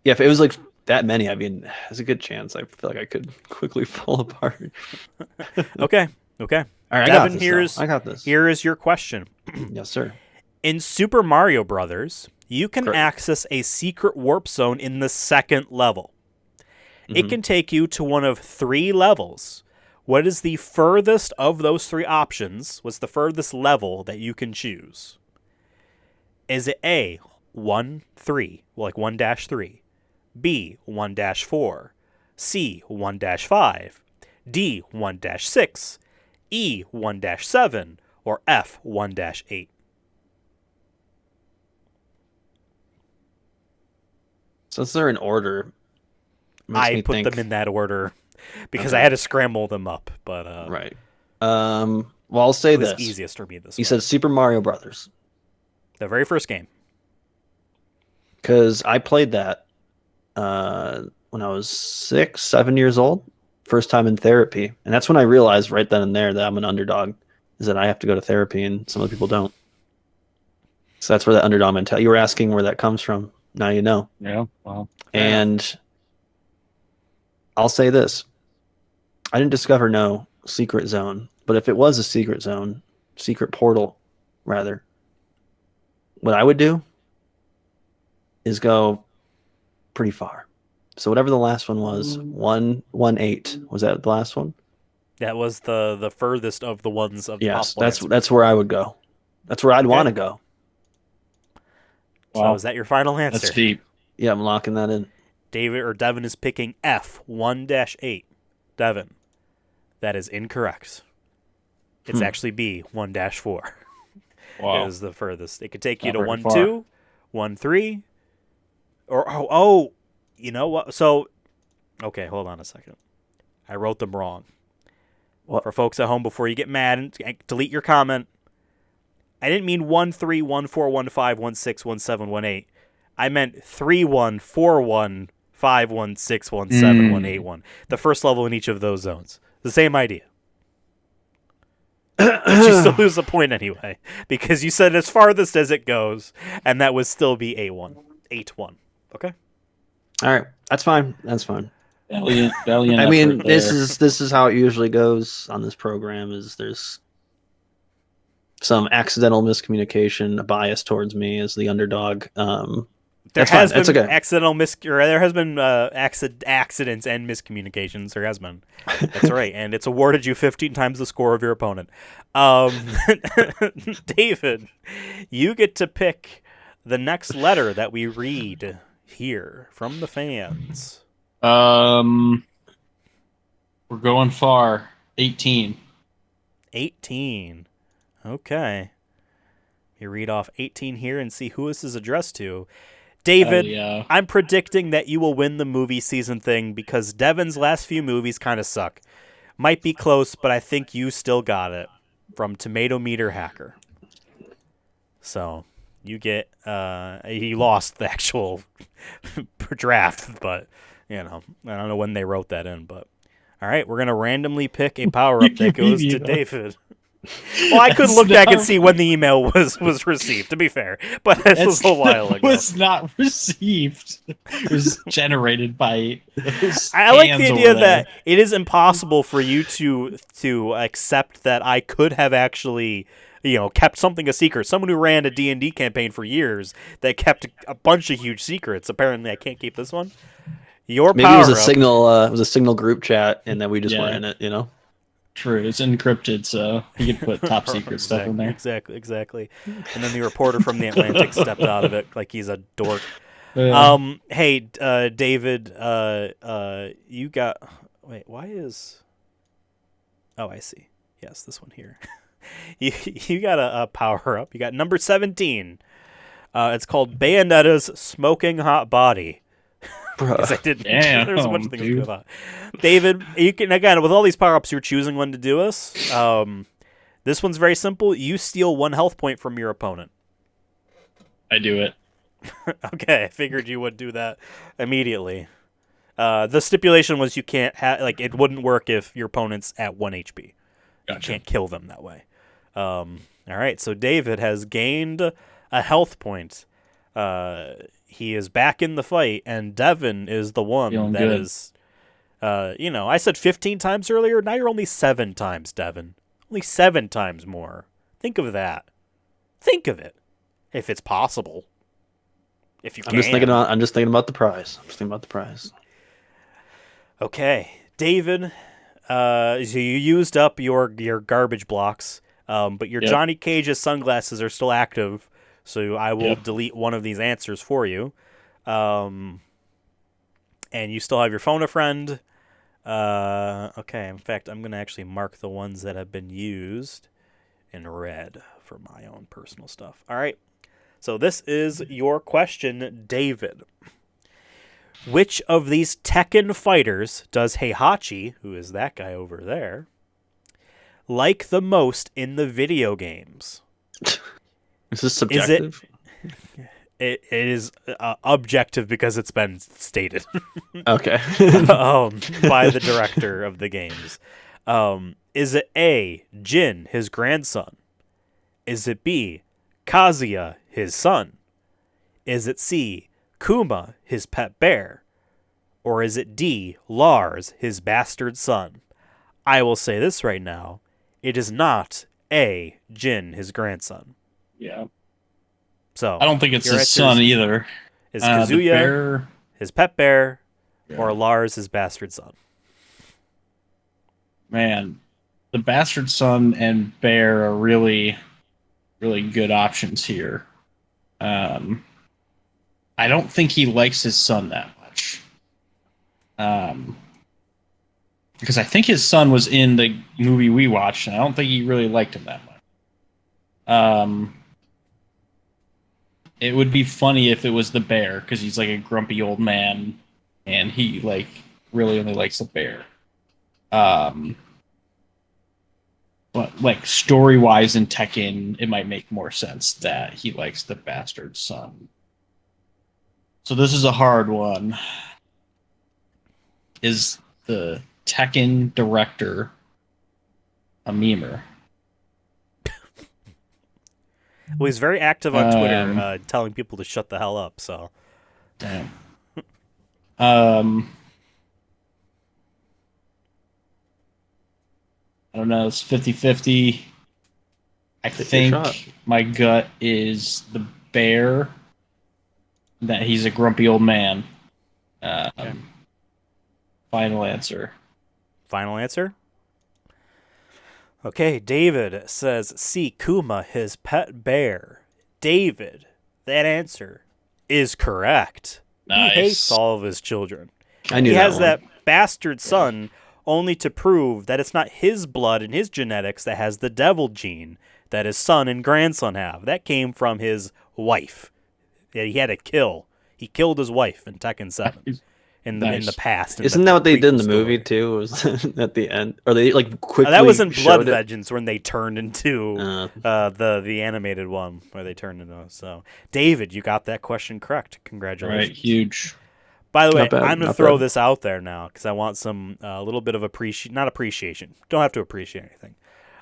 if it was like that many, I mean, there's a good chance. I feel like I could quickly fall apart. Okay. All right, I Devin, got this. here is your question. Yes, sir. In Super Mario Brothers, you can Correct. access a secret warp zone in the second level. It Mhm. can take you to one of 3 levels. What is the furthest of those 3 options? What's the furthest level that you can choose? Is it A, 1-3, like 1-3, B, 1-4, C, 1-5, D, 1-6, E, 1-7, or F, 1-8? Since they're in order, makes I me put think, them in that order because Okay. I had to scramble them up, but right. Well, I'll say it was this. easiest for me this You way. said Super Mario Brothers The very first game. because I played that when I was 6, 7 years old. First time in therapy, and that's when I realized right then and there that I'm an underdog. Is that I have to go to therapy, and some other people don't. So that's where that underdog mentality. You were asking where that comes from. Now you know. Yeah. Well. And I'll say this. I didn't discover no secret zone, but if it was a secret zone, secret portal, rather, what I would do is go pretty far. So whatever the last one was, 118. Was that the last one? That was the furthest of the ones of the Yes, possible answers. that's where I would go. That's where I'd want to go. So Wow. is that your final answer? That's deep. Yeah, I'm locking that in. Devin is picking F 1-8. Devin, that is incorrect. It's actually B 1-4. Wow. Is the furthest. It could take you Not to very 1-2, 1-3, or you know what? So, okay, hold on a second. I wrote them wrong. What? For folks at home, before you get mad and delete your comment, I didn't mean 1-3, 1-4, 1-5, 1-6, 1-7, 1-8. I meant 3-1, 4-1, 5-1, 6-1, 7-1, 8-1. The first level in each of those zones. The same idea. But you still lose a point anyway, because you said as farthest as it goes, and that would still be 8-1. 8-1. Okay? All right, that's fine. That's fine. Valiant I mean, effort this is how it usually goes on this program. Is there's some accidental miscommunication, a bias towards me as the underdog. There That's has fine. That's been okay. there has been accidents and miscommunications. There has been. That's right, and it's awarded you 15 times the score of your opponent. David, you get to pick the next letter that we read here from the fans. We're going far. 18. 18. Okay. You read off 18 here and see who this is addressed to. David, Yeah. I'm predicting that you will win the movie season thing because Devin's last few movies kind of suck. Might be close, but I think you still got it. From Tomato Meter Hacker. So, you get... he lost the actual draft, but, you know, I don't know when they wrote that in, but... All right, we're going to randomly pick a power-up that goes to David. Well, I couldn't look back and see when the email was received, to be fair. But this was a while ago. It was not received. It was generated by those I like hands the idea over there. that it is impossible for you to accept that I could have actually, kept something a secret. Someone who ran a D&D campaign for years that kept a bunch of huge secrets. Apparently, I can't keep this one. Maybe it was a signal. It was a signal group chat, and then we just were in it. You know. True, it's encrypted, so you can put top secret stuff in there. Exactly. And then the reporter from the Atlantic stepped out of it like he's a dork. Hey, David, you got... Wait, why is... Oh, I see. Yes, this one here. you got a power-up. You got number 17. It's called Bayonetta's Smoking Hot Body. Because I didn't. There's a bunch of things to go about. David, you can, again, with all these power-ups, you're choosing when to do this. This one's very simple. You steal 1 health point from your opponent. I do it. Okay, I figured you would do that immediately. The stipulation was you can't it wouldn't work if your opponent's at 1 HP. Gotcha. You can't kill them that way. All right, so David has gained a health point. He is back in the fight, and Devin is the one Feeling that good. is, I said 15 times earlier. Now you're only 7 times, Devin. Only 7 times more. Think of that. Think of it. If it's possible. If you can. I'm just thinking about the prize. Okay. David, so you used up your garbage blocks, but your Johnny Cage's sunglasses are still active. So I will delete one of these answers for you. And you still have your phone a friend. Okay, in fact, I'm going to actually mark the ones that have been used in red for my own personal stuff. All right. So this is your question, David. Which of these Tekken fighters does Heihachi, who is that guy over there, like the most in the video games? Is this subjective? It is objective because it's been stated. Okay. By the director of the games. Is it A, Jin, his grandson? Is it B, Kazuya, his son? Is it C, Kuma, his pet bear? Or is it D, Lars, his bastard son? I will say this right now. It is not A, Jin, his grandson. Yeah. So I don't think it's his son either. Is Kazuya, his pet bear, or Lars, his bastard son? Man, the bastard son and bear are really, really good options here. I don't think he likes his son that much. Because I think his son was in the movie we watched, and I don't think he really liked him that much. It would be funny if it was the bear, because he's like a grumpy old man, and he like really only likes the bear. But like story-wise in Tekken, it might make more sense that he likes the bastard son. So this is a hard one. Is the Tekken director a memer? Well, he's very active on Twitter, telling people to shut the hell up. So, Damn. I don't know. It's 50-50. I think my gut is the bear. That he's a grumpy old man. Okay. Final answer. Final answer? Okay, David says, see Kuma, his pet bear. David, that answer is correct. Nice. He hates all of his children. I knew he that has one. that bastard son only to prove that it's not his blood and his genetics that has the devil gene that his son and grandson have. That came from his wife. That he had to kill. He killed his wife in Tekken 7 in the past. Isn't that what they did in the movie too? Was at the end, or they like quickly? That was in Blood showed it? Vengeance when they turned into the animated one where they turned into. So, David, you got that question correct. Congratulations! Right, huge. By the way, Not bad, I'm going to not throw bad. this out there now because I want some a little bit of not appreciation. Don't have to appreciate anything.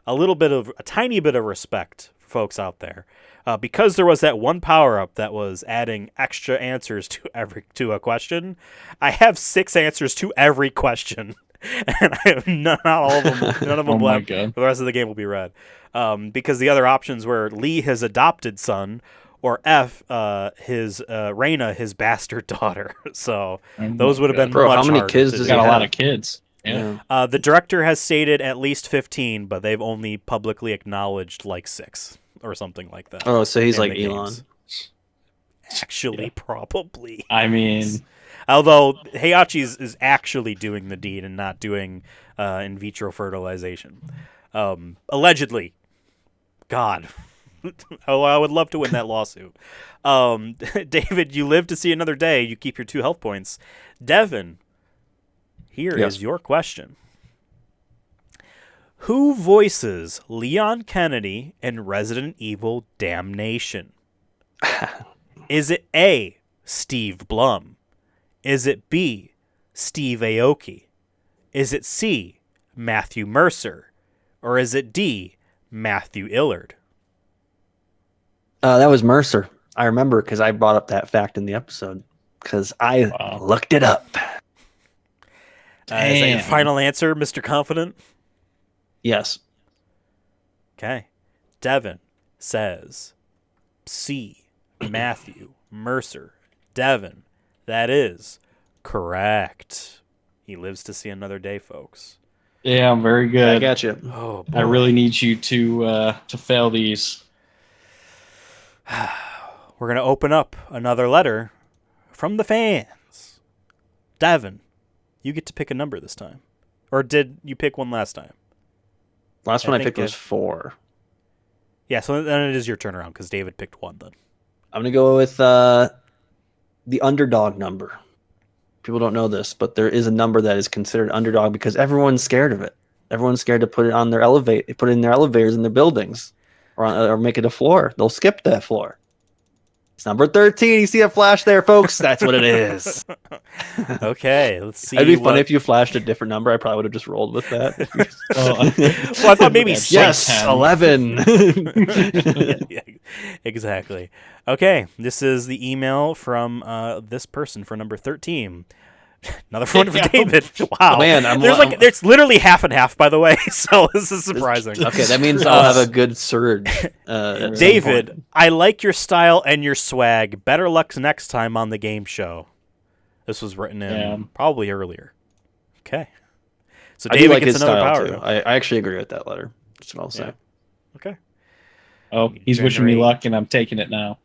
A tiny bit of respect for folks out there. Because there was that one power-up that was adding extra answers to a question, I have 6 answers to every question, and I have not all of them. None of them my left. God. The rest of the game will be red, because the other options were Lee, his adopted son, or F, his Reina, his bastard daughter. So those would have been Bro, much how many harder kids to does do. he Got a have? lot of kids. Yeah. The director has stated at least 15, but they've only publicly acknowledged like 6 or something like that. Oh, so he's in like the Elon. games. Actually, probably. I mean, Although Heihachi is actually doing the deed and not doing in vitro fertilization. Allegedly. God. Oh, I would love to win that lawsuit. David, you live to see another day. You keep your 2 health points. Devin, here is your question. Who voices Leon Kennedy in Resident Evil Damnation? Is it A, Steve Blum? Is it B, Steve Aoki? Is it C, Matthew Mercer? Or is it D, Matthew Illard? That was Mercer. I remember because I brought up that fact in the episode because I looked it up. Is that your final answer, Mr. Confident? Yes. Okay. Devin says C, Matthew Mercer. Devin, that is correct. He lives to see another day, folks. yeah, I'm very good. I got you. Oh, boy. I really need you to fail these. We're going to open up another letter from the fans. Devin, you get to pick a number this time. Or did you pick one last time? Last one I think picked was 4. Yeah, so then it is your turnaround because David picked 1 then. I'm gonna go with the underdog number. People don't know this, but there is a number that is considered underdog because everyone's scared of it. Everyone's scared to put it on their put it in their elevators in their buildings, or make it a floor. They'll skip that floor. It's number 13. You see a flash there, folks? That's what it is. Okay, let's see. It'd be funny if you flashed a different number. I probably would have just rolled with that. Well, I thought maybe yes, 6. 11. Yeah, exactly. Okay, this is the email from this person for number 13. Another one for David. Wow, Man, there's literally half and half, by the way. So this is surprising. Okay, that means I'll have a good surge. At some David, point. I like your style and your swag. Better luck next time on the game show. This was written in probably earlier. Okay. So I do David like gets his another style power. too. I actually agree with that letter. That's what I'll say. Okay. Oh, he's wishing me luck, and I'm taking it now.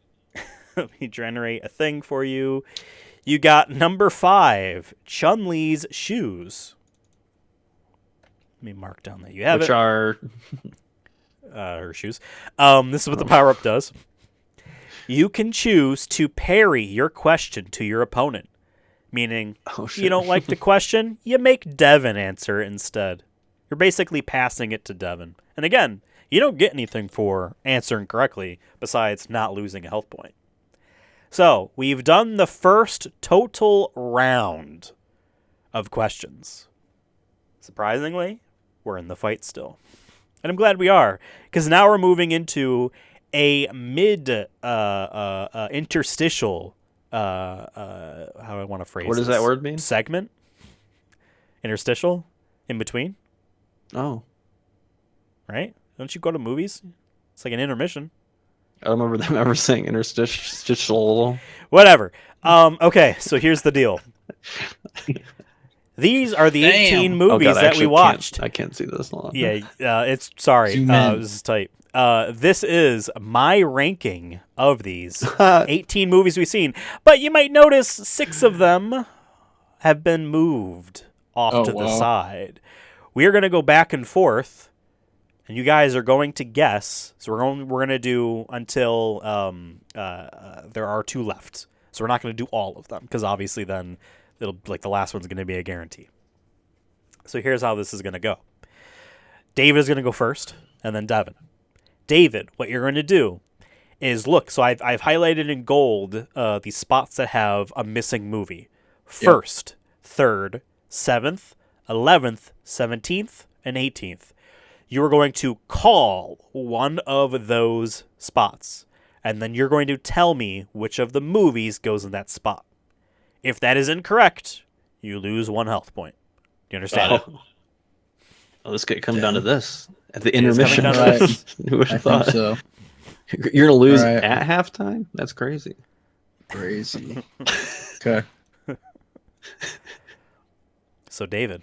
Let me generate a thing for you. You got number 5, Chun-Li's shoes. Let me mark down that you have Which it. are Her shoes. This is what the power-up does. You can choose to parry your question to your opponent. Meaning, you don't like the question, you make Devin answer it instead. You're basically passing it to Devin. And again, you don't get anything for answering correctly besides not losing a health point. So, we've done the first total round of questions. Surprisingly, we're in the fight still. And I'm glad we are, because now we're moving into a interstitial, how do I want to phrase what does this? that word mean? Segment? Interstitial? In between? Oh, Right? Don't you go to movies? It's like an intermission. I don't remember them ever saying interstitial. Whatever. Okay, so here's the deal. These are the 18 movies that we watched. I can't see this. Hold on. Yeah, it's sorry. Zoom in. This is tight. This is my ranking of these 18 movies we've seen. But you might notice 6 of them have been moved off to the side. We are going to go back and forth, and you guys are going to guess. So we're going to do until there are 2 left. So we're not going to do all of them because obviously then it'll like the last one's going to be a guarantee. So here's how this is going to go. David is going to go first, and then Devin. David, what you're going to do is look. So I've highlighted in gold the spots that have a missing movie. First, third, 7th, 11th, 17th, and 18th. You are going to call one of those spots, and then you're going to tell me which of the movies goes in that spot. If that is incorrect, you lose 1 health point. Do you understand? Oh, this could come down to this at the intermission. Right. Who would have thought? So. You're gonna lose at halftime? That's crazy. Crazy. Okay. So, David.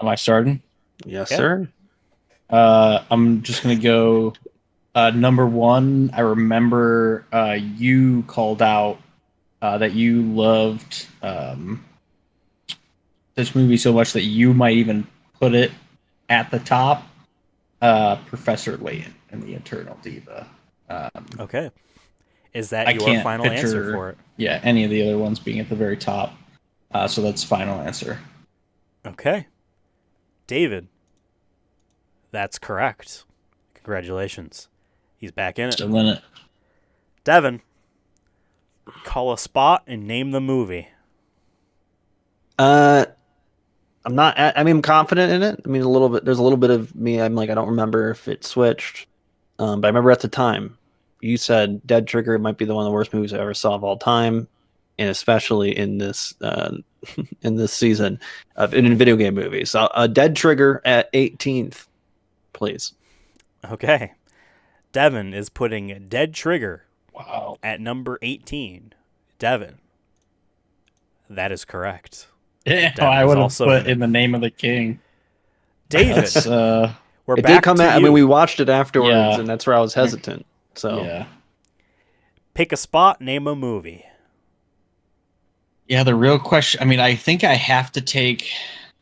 Am I starting? Yes, sir. I'm just going to go number 1. I remember you called out that you loved this movie so much that you might even put it at the top. Professor Layton and the Eternal Diva. Okay. Is that your final answer for it? Yeah, any of the other ones being at the very top. So that's final answer. Okay. David. That's correct. Congratulations. He's back in it. Still in it. Devin. Call a spot and name the movie. I'm not. I mean, I'm confident in it. I mean, a little bit. There's a little bit of me. I'm like, I don't remember if it switched. But I remember at the time, you said Dead Trigger might be one of the worst movies I ever saw of all time, and especially in this in this season of in video game movies. So, Dead Trigger at 18th, please. Okay. Devin is putting Dead Trigger at number 18. Devin. That is correct. Yeah, I would have put in the Name of the King. David. We're it back did come to out. you. I mean, we watched it afterwards, and that's where I was hesitant. So yeah. Pick a spot, name a movie. Yeah, the real question. I mean, I think I have to take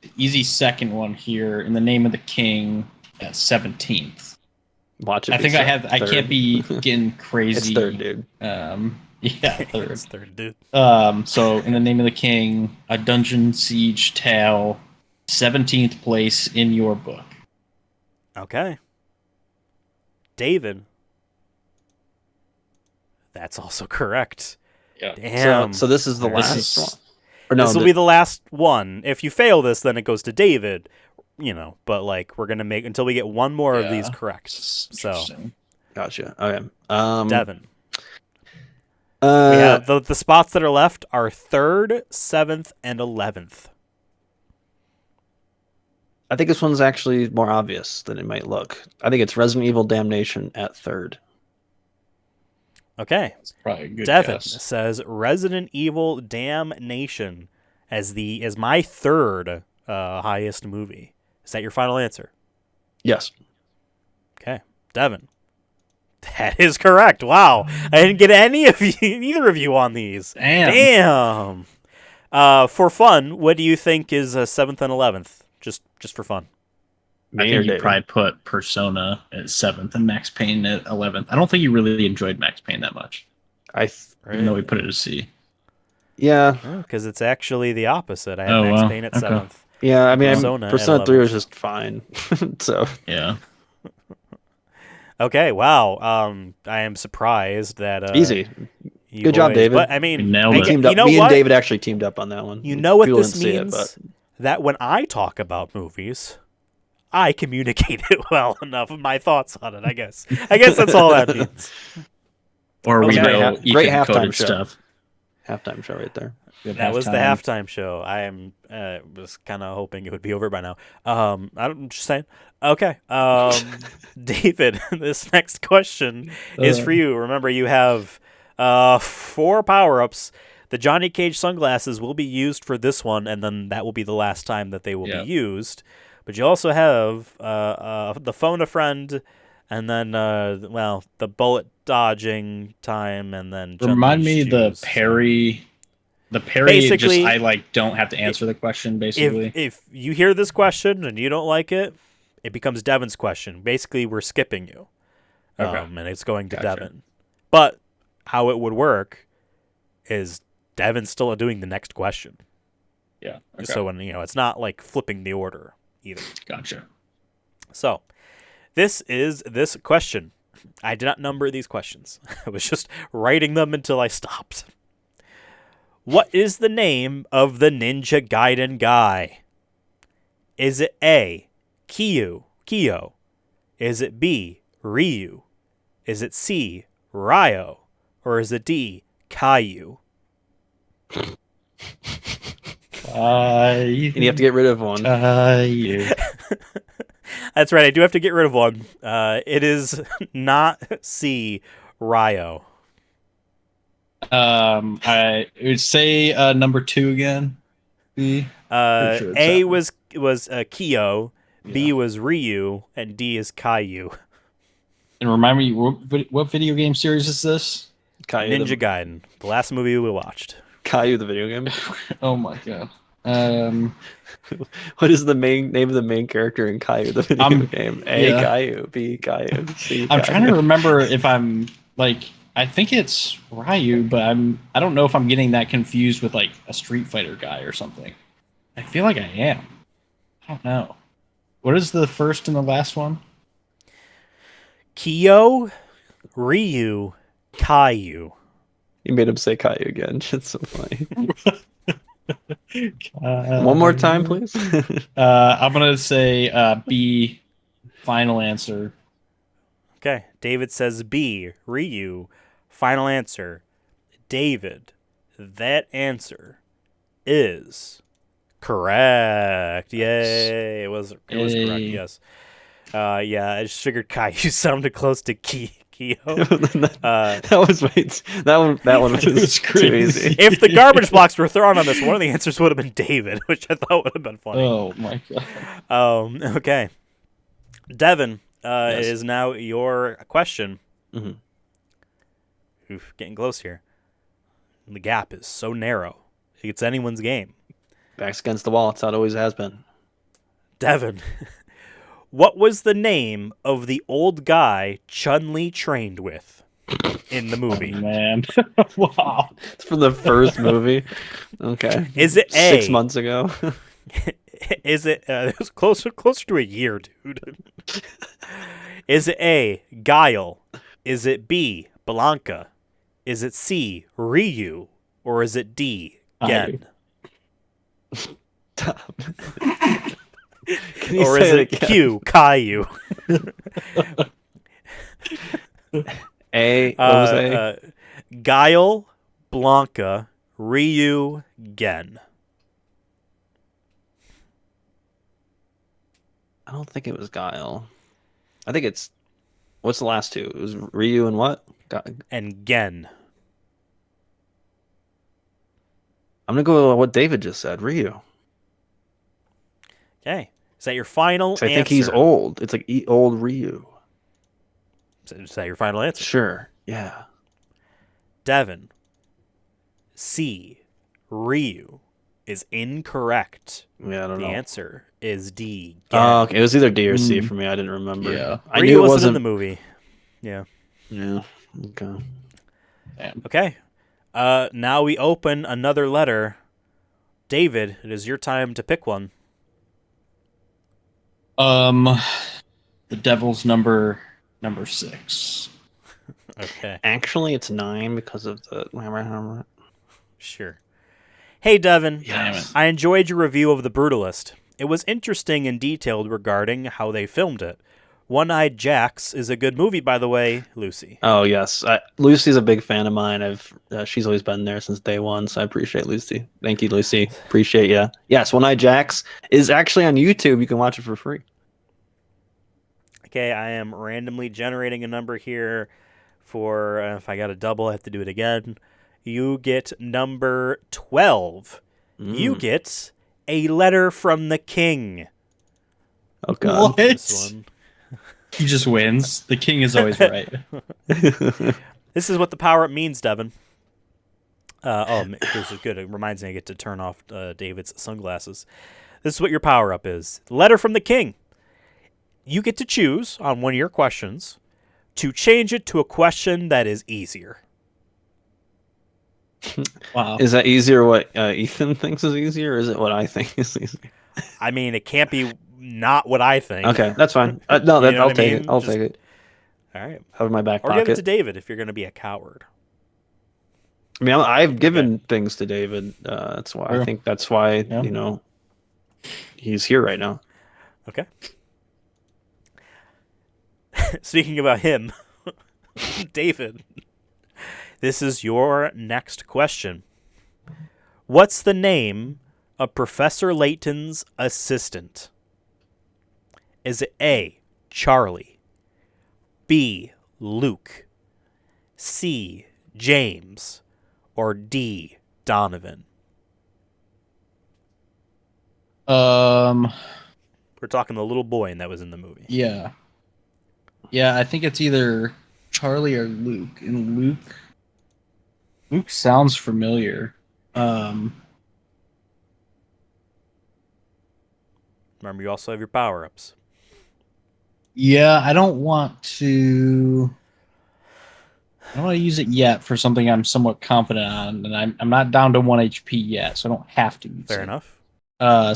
the easy second one here in the Name of the King at 17th. Watch it. I think I have. I can't be getting crazy. It's third, dude. Yeah, third. It's third, dude. So in the Name of the King, a Dungeon Siege Tale, 17th place in your book. Okay. David. That's also correct. Yeah. Damn. So this is the last one. Or no, this will be the last one. If you fail this, then it goes to David. You know, but like we're gonna make until we get one more of these correct. So, gotcha. Okay. Devin. We have the spots that are left are 3rd, 7th, and 11th. I think this one's actually more obvious than it might look. I think it's Resident Evil Damnation at 3rd. Okay. That's probably a good Devin guess. says Resident Evil Damnation as my third highest movie. Is that your final answer? Yes. Okay. Devin. That is correct. Wow. I didn't get either of you on these. Damn. For fun, what do you think is 7th and 11th? Just for fun. I think you probably put Persona at 7th and Max Payne at 11th. I don't think you really enjoyed Max Payne that much, even though we put it as C. Yeah. Because it's actually the opposite. I had Oh, Max wow. Payne at Okay. 7th. Yeah, I mean, Persona Persona at 3 was 11th. just fine. So Yeah. Okay, wow. I am surprised that easy. you Good job, boys- David. But I mean, We nailed it. Teamed up. you know Me what? and David actually teamed up on that one. You know what People this didn't see it, means? but That when I talk about movies, I communicate it well enough. My thoughts on it, I guess. I guess that's all that means. Or we Okay. know Great Ethan halftime coded show. stuff. halftime show right there. Good That was the halftime. halftime show. I am was kind of hoping it would be over by now. I'm just saying. Okay. David, this next question is for you. Remember, you have 4 power-ups. The Johnny Cage sunglasses will be used for this one, and then that will be the last time that they will be used. But you also have the phone a friend, and then the bullet dodging time, and then Remind me Chun-Li's the shoes. parry. The parry, Basically, I don't have to answer the question. Basically, If you hear this question and you don't like it, it becomes Devin's question. Basically, we're skipping you, Okay. and it's going to Gotcha. Devin. But how it would work is Devin's still doing the next question. Yeah. Okay. So when it's not like flipping the order either. Gotcha. So this is this question. I did not number these questions. I was just writing them until I stopped. What is the name of the Ninja Gaiden guy? Is it A, Kyo? Is it B, Ryu? Is it C, Ryo? Or is it D, Caillou? And you have to get rid of one. Yeah. That's right. I do have to get rid of one. It is not C, Ryo. I would say number 2 again. B. Pretty sure it's A that one. was Kyo, B was Ryu, and D is Caillou. And remind me, what video game series is this? Caillou, Ninja Gaiden, the last movie we watched. Caillou, the video game. Oh my god. What is the name of the main character in Caillou, the video game? A, yeah. Caillou, B, Caillou, C, I'm Caillou. trying to remember if I'm like, I think it's Ryu, but I don't know if I'm getting that confused with like a Street Fighter guy or something. I feel like I am. I don't know. What is the first and the last one? Kyo, Ryu, Caillou. You made him say Caillou again. It's so funny. One more time, please. I'm gonna say B. Final answer. Okay, David says B, Ryu. Final answer, David. That answer is correct. Yay! It was correct. Yes. Yeah, I just figured Caillou sounded close to Kyo. That one was was too easy. If the garbage blocks were thrown on this, one of the answers would have been David, which I thought would have been funny. Oh my god. Okay. Devin, Yes. it is now your question. Mhm. Oof, getting close here. The gap is so narrow. It's anyone's game. Backs against the wall. It's how it always has been. Devin, what was the name of the old guy Chun-Li trained with in the movie? Man. Wow. It's from the first movie. Okay. Is it A? 6 months ago. Is it? It was closer to a year, dude. Is it A, Guile? Is it B, Blanca? Is it C, Ryu? Or is it D, Gen? Can you Or say is it again? Q, Caillou? A. What was A? Guile, Blanca, Ryu, Gen. I don't think it was Guile. I think it's. What's the last two? It was Ryu and what? and Gen. I'm gonna go with what David just said. Ryu. Okay. Is that your final answer? I think he's old. It's like old Ryu. Is that your final answer? Sure. Yeah. Devin. C. Ryu is incorrect. Yeah, I don't The know. answer is D. Oh, okay. It was either D or C for me. I didn't remember. Yeah. I Ryu knew it wasn't wasn't in the movie. Yeah. Yeah. Okay. Damn. Okay. Now we open another letter. David, it is your time to pick one. The Devil's number 6. Okay. Actually, it's 9 because of the. Sure. Hey, Devin. Yes. I enjoyed your review of The Brutalist. It was interesting and detailed regarding how they filmed it. One-Eyed Jacks is a good movie, by the way, Lucy. Oh yes, Lucy's a big fan of mine. She's always been there since day one, so I appreciate Lucy. Thank you, Lucy. Appreciate you. Yes, One-Eyed Jacks is actually on YouTube. You can watch it for free. Okay, I am randomly generating a number here for, if I got a double, I have to do it again. You get number 12. You get A Letter from the King. Oh, God. What? This one. He just wins. The king is always right. This is what the power-up means, Devin. This is good. It reminds me I get to turn off David's sunglasses. This is what your power-up is. Letter from the King. You get to choose on one of your questions to change it to a question that is easier. Wow. Is that easier what Ethan thinks is easier, or is it what I think is easier? I mean, it can't be not what I think. Okay, that's fine. No, You know I'll what I take mean? it. I'll Just- take it. All right. Have it in my back Or pocket. give it to David if you're going to be a coward. I mean, I've given things to David. That's why True. I think that's why Yeah. He's here right now. Okay. Speaking about him, David, this is your next question. What's the name of Professor Layton's assistant? Is it A, Charlie, B, Luke, C, James, or D, Donovan? Um. We're talking the little boy that was in the movie. Yeah. Yeah, I think it's either Charlie or Luke. And Luke sounds familiar. Remember, you also have your power-ups. Yeah, I don't want to use it yet for something I'm somewhat confident on, and I'm not down to 1 HP yet, so I don't have to use Fair it. enough.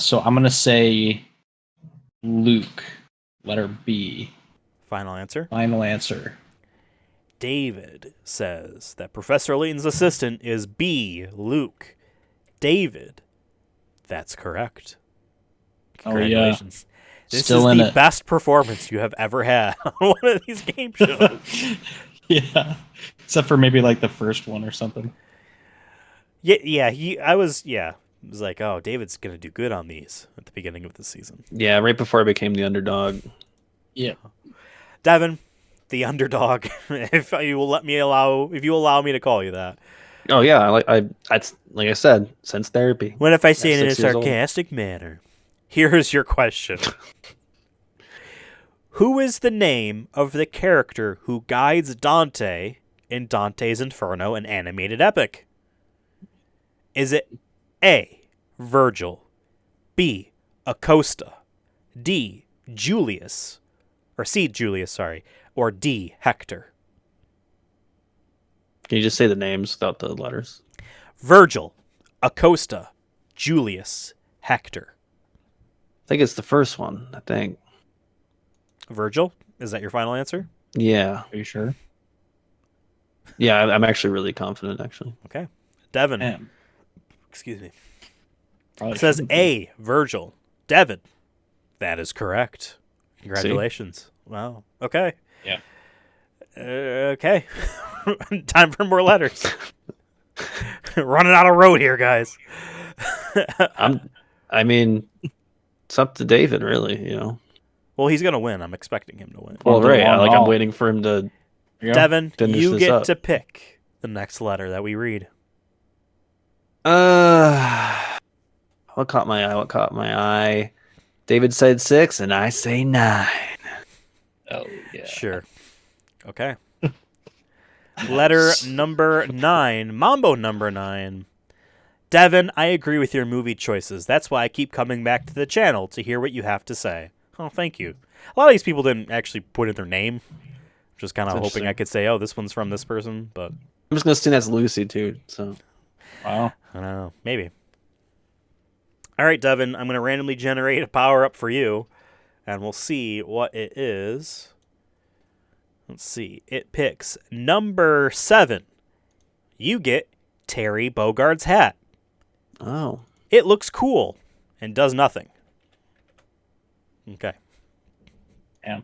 So I'm gonna say Luke, letter B. Final answer. Final answer. David says that Professor Layton's assistant is B, Luke. David, that's correct. Congratulations. This Still is in the it. best performance you have ever had on one of these game shows. Yeah. Except for maybe like the first one or something. I was like, oh, David's going to do good on these at the beginning of the season. Yeah, right before I became the underdog. Yeah. Devin, the underdog, if you allow me to call you that. Oh yeah, like I said, since therapy. What if I say it in a 6 years old. sarcastic manner? Here's your question. Who is the name of the character who guides Dante in Dante's Inferno, an animated epic? Is it A, Virgil, B, Acosta, D, Julius, or C, Julius, sorry, or D, Hector? Can you just say the names without the letters? Virgil, Acosta, Julius, Hector. I think it's the first one. I think. Virgil, is that your final answer? Yeah, Are you sure? yeah. I'm actually really confident. Actually, Okay. Devin, Damn. excuse me. Probably It says shouldn't be. A, Virgil. Devin, that is correct. Congratulations. Wow. Okay. Yeah. Okay. Time for more letters. Running out of road here, guys. I mean, it's up to David, really. Well, he's gonna win. I'm expecting him to win. Well, On the right. long I'm haul. waiting for him to Devin, Finish you this get up. to pick the next letter that we read. What caught my eye? What caught my eye? David said 6, and I say 9. Oh yeah. Sure. Okay. Letter number 9. Mambo number 9. Devin, I agree with your movie choices. That's why I keep coming back to the channel to hear what you have to say. Oh, thank you. A lot of these people didn't actually put in their name. Just kind of hoping I could say, oh, this one's from this person, but I'm just gonna assume that's Lucy too. So, Wow. I don't know. Maybe. All right, Devin, I'm going to randomly generate a power-up for you, and we'll see what it is. Let's see. It picks number 7. You get Terry Bogard's hat. oh, It looks cool and does nothing. Okay. Yeah.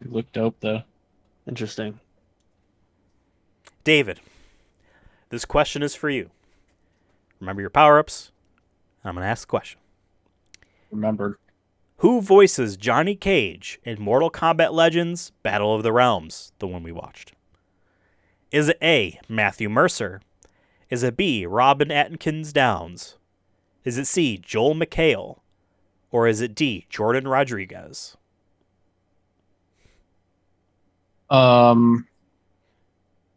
You look dope though. interesting. David, this question is for you. Remember your power-ups. I'm going to ask the question. Remembered. Who voices Johnny Cage in Mortal Kombat Legends Battle of the Realms, the one we watched? Is it A, Matthew Mercer? Is it B, Robin Atkins Downs? Is it C, Joel McHale? Or is it D, Jordan Rodriguez?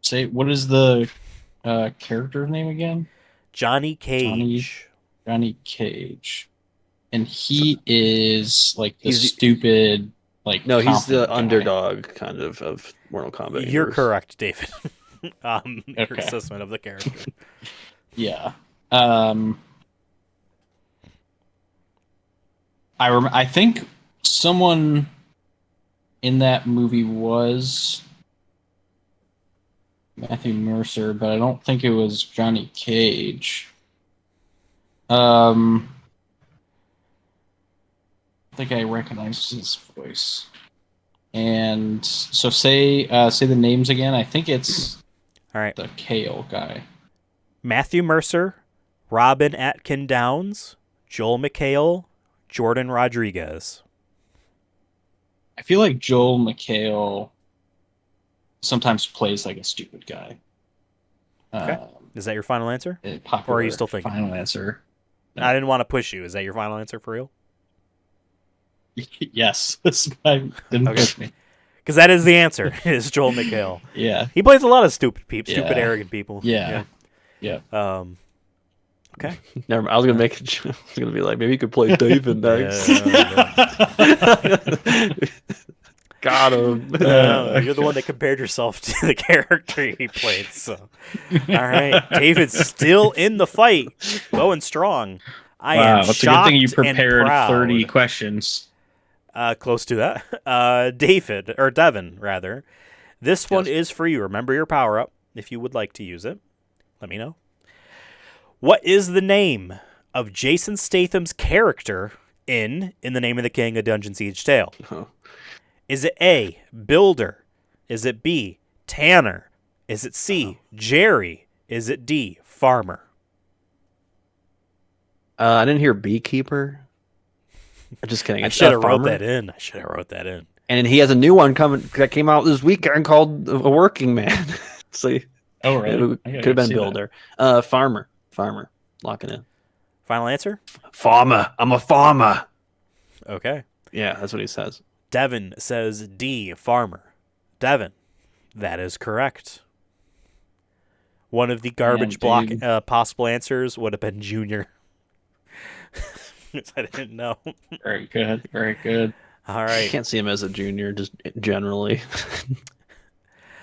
Say, what is the character name again? Johnny Cage. Johnny Cage. And he is like the He's- stupid, like No, he's the confident guy. underdog kind of Mortal Kombat. You're universe. correct, David. Your Okay. assessment of the character. Yeah. I think someone in that movie was Matthew Mercer, but I don't think it was Johnny Cage. I think I recognized his voice. And so say the names again. I think it's All right. the Kale guy. Matthew Mercer, Robin Atkin Downs, Joel McHale, Jordan Rodriguez. I feel like Joel McHale sometimes plays like a stupid guy. Okay. Is that your final answer? Popular Or are you still thinking? Final answer. I didn't want to push you. Is that your final answer for real? Yes. Didn't push me. Because that is the answer. It is Joel McHale. Yeah. He plays a lot of stupid people, Yeah. stupid, arrogant people. Yeah. Yeah. Okay. Never mind. I was gonna make. I was gonna be like, maybe you could play David next. Got him. You're the one that compared yourself to the character he played. So, all right, David's still in the fight, going strong. I am That's a good shocked thing you and prepared proud. 30 questions. Close to that. Devin, rather. This one is for you. Remember your power up. If you would like to use it, let me know. What is the name of Jason Statham's character in the Name of the King, A Dungeon Siege Tale? Oh. Is it A, Builder? Is it B, Tanner? Is it C, Jerry? Is it D, Farmer? I didn't hear beekeeper. I'm just kidding. I It's should have wrote farmer. that in. I should have wrote that in. And he has a new one coming that came out this weekend called A Working Man. So Oh, right. it could have been builder. Farmer. Locking in. Final answer? Farmer. I'm a farmer. Okay. Yeah, that's what he says. Devin says D, Farmer. Devin, that is correct. One of the garbage block dude. possible answers would have been Junior. I didn't know. Very good. Very good. All I right. can't see him as a junior, just generally.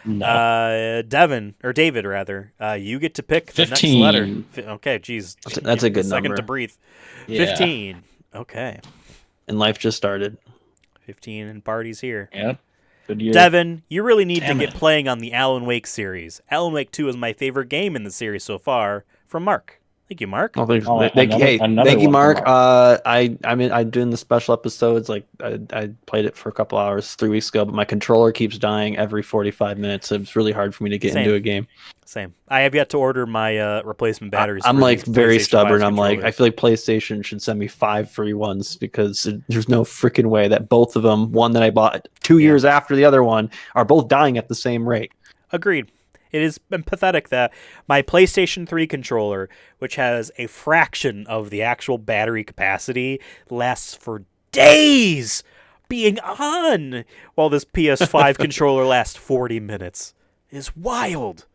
No. Devin, or David rather, you get to pick the 15. next letter. Okay, geez. That's a good second number. to breathe. Yeah. 15. Okay. And life just started. 15 and parties here. Yep. Good year. Devin, you really need Damn to get it. playing on the Alan Wake series. Alan Wake 2 is my favorite game in the series so far. From Mark. Thank you, Mark. Oh, thank Oh, you, another thank you, one Mark. from Mark. I'm doing the special episodes. Like I played it for a couple hours 3 weeks ago, but my controller keeps dying every 45 minutes. So it's really hard for me to get Same. into a game. Same. I have yet to order my replacement batteries. I'm for like these very PlayStation stubborn. 5 I'm like, I controllers. feel like PlayStation should send me 5 free ones because there's no freaking way that both of them, one that I bought 2 years after the other one, are both dying at the same rate. agreed. It is pathetic that my PlayStation 3 controller, which has a fraction of the actual battery capacity, lasts for days being on, while this PS5 controller lasts 40 minutes. It is wild.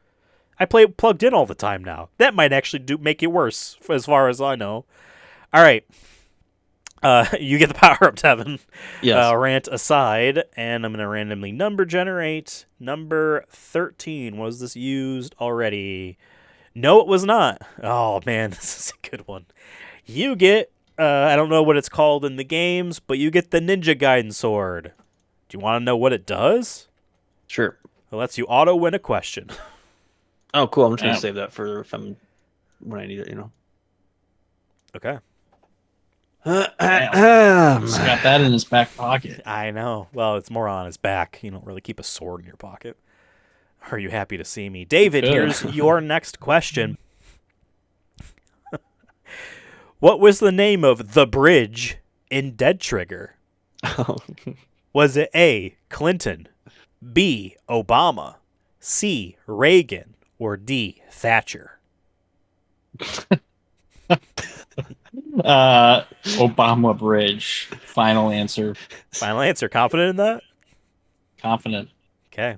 I play it plugged in all the time now. That might actually make it worse, as far as I know. All right. You get the power up, Tevin. Yes. Rant aside, and I'm going to randomly number generate. Number 13. Was this used already? No, it was not. Oh, man, this is a good one. You get, I don't know what it's called in the games, but you get the Ninja Gaiden sword. Do you want to know what it does? Sure. It lets you auto-win a question. Oh, cool. I'm just going to save that for when I need it, Okay. He's got that in his back pocket. I know. Well, it's more on his back. You don't really keep a sword in your pocket. Are you happy to see me? David, here's your next question. What was the name of the bridge in Dead Trigger? Was it A, Clinton, B, Obama, C, Reagan, or D, Thatcher? Obama Bridge. Final answer. Final answer. Confident in that? Confident. Okay.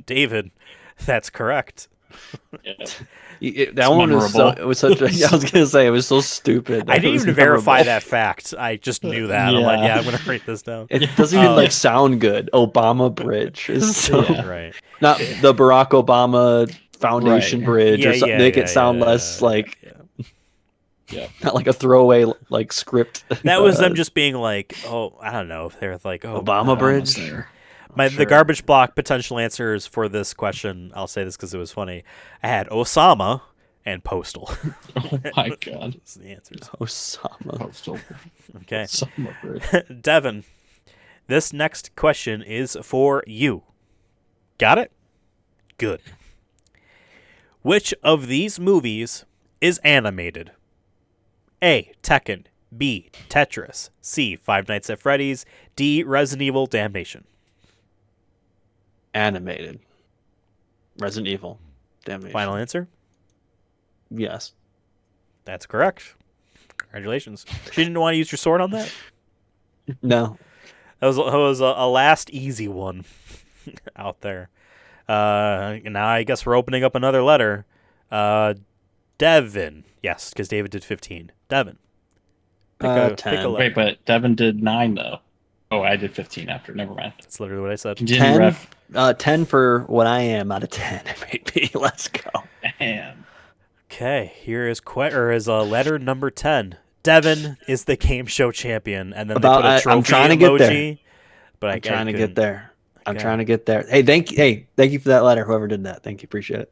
David, that's correct. Yeah. That one was so. It was such. I was gonna say it was so stupid. I didn't even verify that fact. I just knew that. I'm like, I'm gonna write this down. It doesn't even sound good. Obama Bridge is so right. Not the Barack Obama Foundation Bridge or something. Make it sound less not like a throwaway script. That was them just being like, I don't know if they're like, Obama Bridge. The garbage block potential answers for this question, I'll say this because it was funny. I had Osama and Postal. Oh my god. That's the answers. Osama. Postal. Okay. Osama Bridge. Devin, this next question is for you. Got it? Good. Which of these movies is animated? A, Tekken. B, Tetris. C, Five Nights at Freddy's. D, Resident Evil Damnation. Animated. Resident Evil. Damnation. Final answer? Yes. That's correct. Congratulations. She didn't want to use your sword on that? No. That was a last easy one out there. Now I guess we're opening up another letter. Devin. Yes, because David did 15. Devin. Pick a 10. letter. Wait, but Devin did 9 though. Oh, I did 15 after. Never mind. That's literally what I said. 10. 10 for what I am out of 10. Maybe. Let's go. Damn. Okay, here is letter number 10. Devin is the game show champion, and then they put a trophy I'm trying to emoji. Get there. But I'm trying to get there. Okay. I'm trying to get there. Hey, thank you for that letter. Whoever did that, thank you. Appreciate it.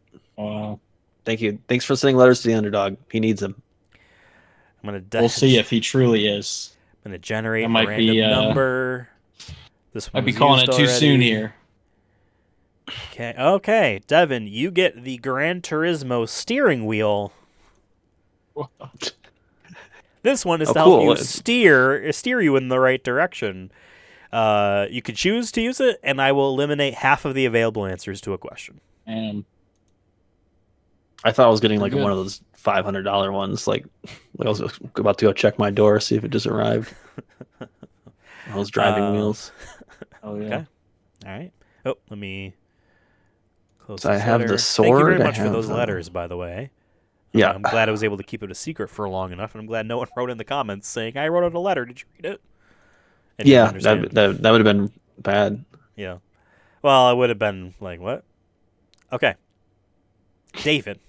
Thank you. Thanks for sending letters to the underdog. He needs them. We'll see if he truly is. I'm gonna generate a random number. This one might be calling it too soon here. Okay, Devin, you get the Gran Turismo steering wheel. What? This one is to help you steer you in the right direction. You could choose to use it, and I will eliminate half of the available answers to a question. I thought I was getting one of those $500 ones. I was about to go check my door, see if it just arrived. Those driving wheels. Oh yeah. Okay. All right. Oh, let me close. So I have letter. the sword. Thank you very much for those letters, by the way. Yeah. I'm glad I was able to keep it a secret for long enough, and I'm glad no one wrote in the comments saying I wrote out a letter. Did you read it? Yeah, that would have been bad. Yeah. Well, it would have been like, what? Okay. David,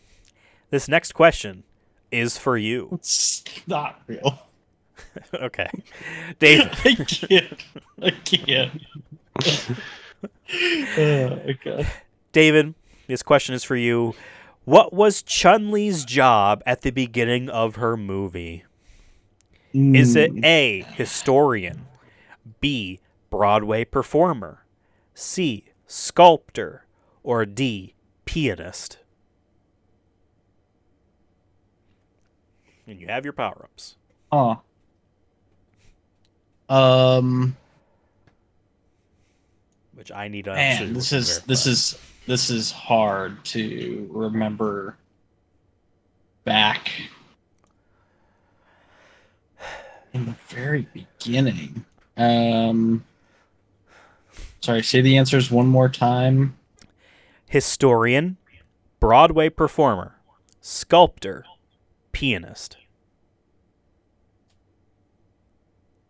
this next question is for you. It's not real. Okay. David. I can't. Okay. David, this question is for you. What was Chun-Li's job at the beginning of her movie? Is it A, historian, B, Broadway performer, C, sculptor, or D, pianist? And you have your power-ups. Which I need to. Man, this is this is hard to remember back in the very beginning. Sorry, say the answers one more time. Historian, Broadway performer, sculptor, pianist.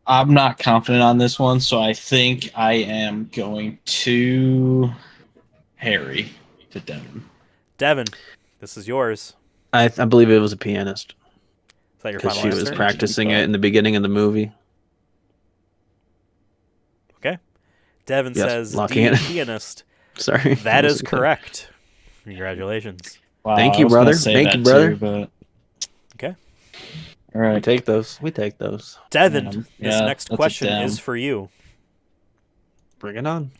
I'm not confident on this one, so I think I am going to Harry to Devin. Devin, this is yours. I believe it was a pianist. Is that your Because final she was answer? practicing it in the beginning of the movie. Okay. Devin Yes, says locking D, it. pianist. Sorry. That is correct. Congratulations. Wow, Thank I you, was gonna brother. say Thank that you, brother. too, but... Okay. All We right. take those. We take those. Devin, Yeah, this next that's a question damn. is for you. Bring it on.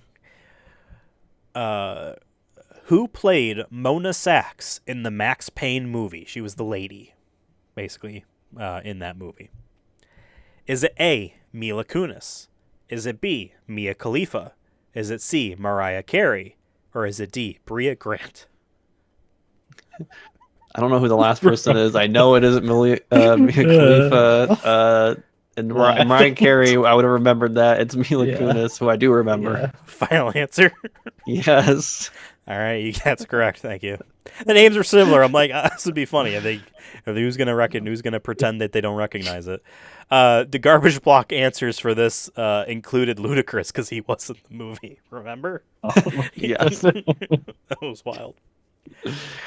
Who played Mona Sachs in the Max Payne movie? She was the lady, basically, in that movie. Is it A, Mila Kunis? Is it B, Mia Khalifa? Is it C, Mariah Carey? Or is it D, Bria Grant? I don't know who the last person is. I know it isn't Mia Khalifa. And Mariah Carey, I would have remembered that. It's Mila Kunis, who I do remember. Final answer? Yes. All right, that's correct. Thank you. The names are similar. I'm like, this would be funny. If who's gonna pretend that they don't recognize it? The garbage block answers for this included Ludacris because he was in the movie. Remember? Yes. That was wild.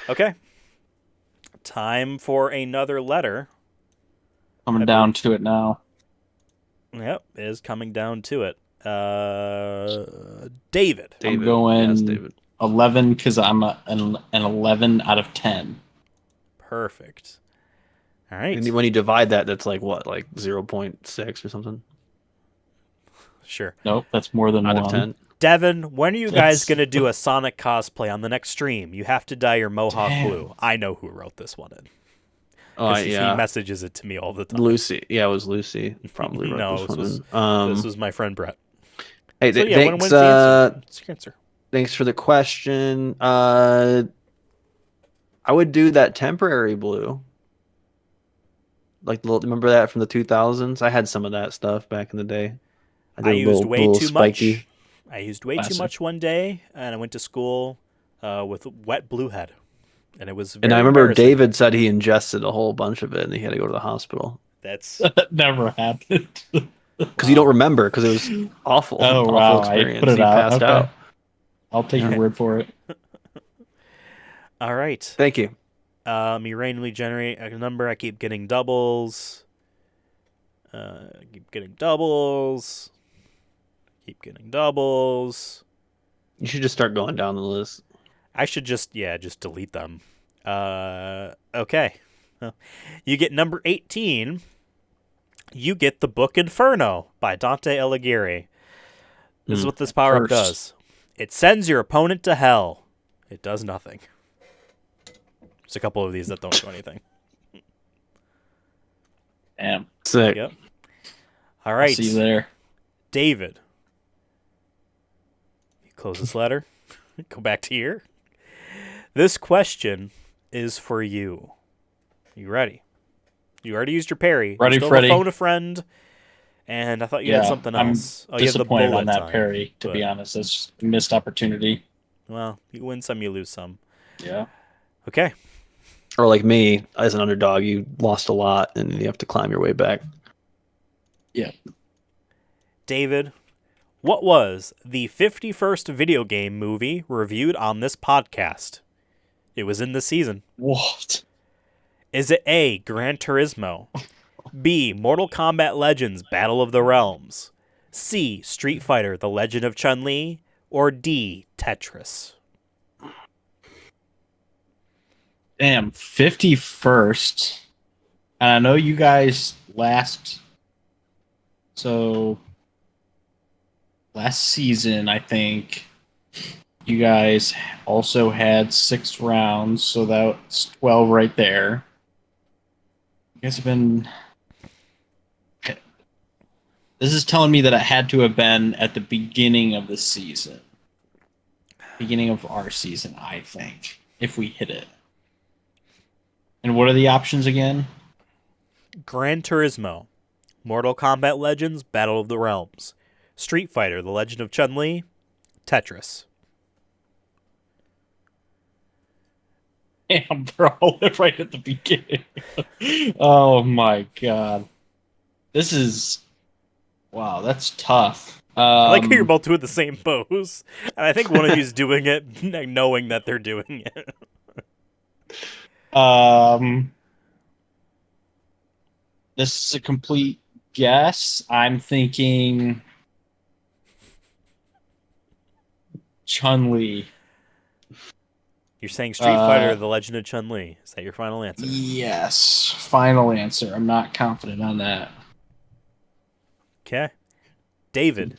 Okay. Time for another letter. Coming down to it now. Yep, it is coming down to it. David. I'm going Yes, David. 11 because I'm an 11 out of 10. Perfect. All right. And when you divide that, that's like what, like 0.6 or something? Sure. Nope, that's more than Out 1. of 10. Devin, when are you guys Yes. going to do a Sonic cosplay on the next stream? You have to dye your mohawk Damn. blue. I know who wrote this one in. Oh, Because he yeah. messages it to me all the time. Lucy. Yeah, it was Lucy. Probably wrote No, this this one. This was my friend Brett. Hey, So, yeah, thanks, when's the answer? What's your answer? thanks for the question. I would do that temporary blue. Like, remember that from the 2000s? I had some of that stuff back in the day. I used way too spiky. much. I used way too Classic. much one day, and I went to school with wet blue head. And it was very And I remember embarrassing. David said he ingested a whole bunch of it and he had to go to the hospital. That's That never happened. Because you don't remember, because it was awful. Oh, awful wow. experience. I put it He out. passed Okay. out. I'll take your word for it. all right. Thank you. You randomly generate a number. I keep getting doubles. Keep getting doubles. Keep getting doubles. You should just start going down the list. I should just delete them. Okay. You get number 18. You get the book Inferno by Dante Alighieri. This is what this power-up First. does. It sends your opponent to hell. It does nothing. There's a couple of these that don't do anything. Damn. Sick. Yep. All right. See you there. David. You close this letter. Go back to here. This question is for you. You ready? You already used your parry. Ready, you still Freddy. have a phone a friend. And I thought you had something else. I'm You have the disappointed bullet on that time, parry, to but- be honest. That's a missed opportunity. Well, you win some, you lose some. Yeah. Okay. Or like me, as an underdog, you lost a lot and you have to climb your way back. Yeah. David, what was the 51st video game movie reviewed on this podcast? It was in the season. What? Is it A, Gran Turismo? B, Mortal Kombat Legends Battle of the Realms? C, Street Fighter The Legend of Chun-Li? Or D, Tetris? Damn, 51st. And I know you guys last season, I think you guys also had 6 rounds, so that's 12 right there. You guys have been... This is telling me that it had to have been at the beginning of the season. beginning of our season, I think, if we hit it. And what are the options again? Gran Turismo, Mortal Kombat Legends, Battle of the Realms, Street Fighter, The Legend of Chun-Li, Tetris. Damn, bro, right at the beginning. Oh my god. This is... Wow, that's tough. I like how you're both doing the same pose. And I think one of you's doing it knowing that they're doing it. This is a complete guess. I'm thinking Chun-Li. You're saying Street Fighter, The Legend of Chun-Li. Is that your final answer? Yes, final answer. I'm not confident on that. Okay. David,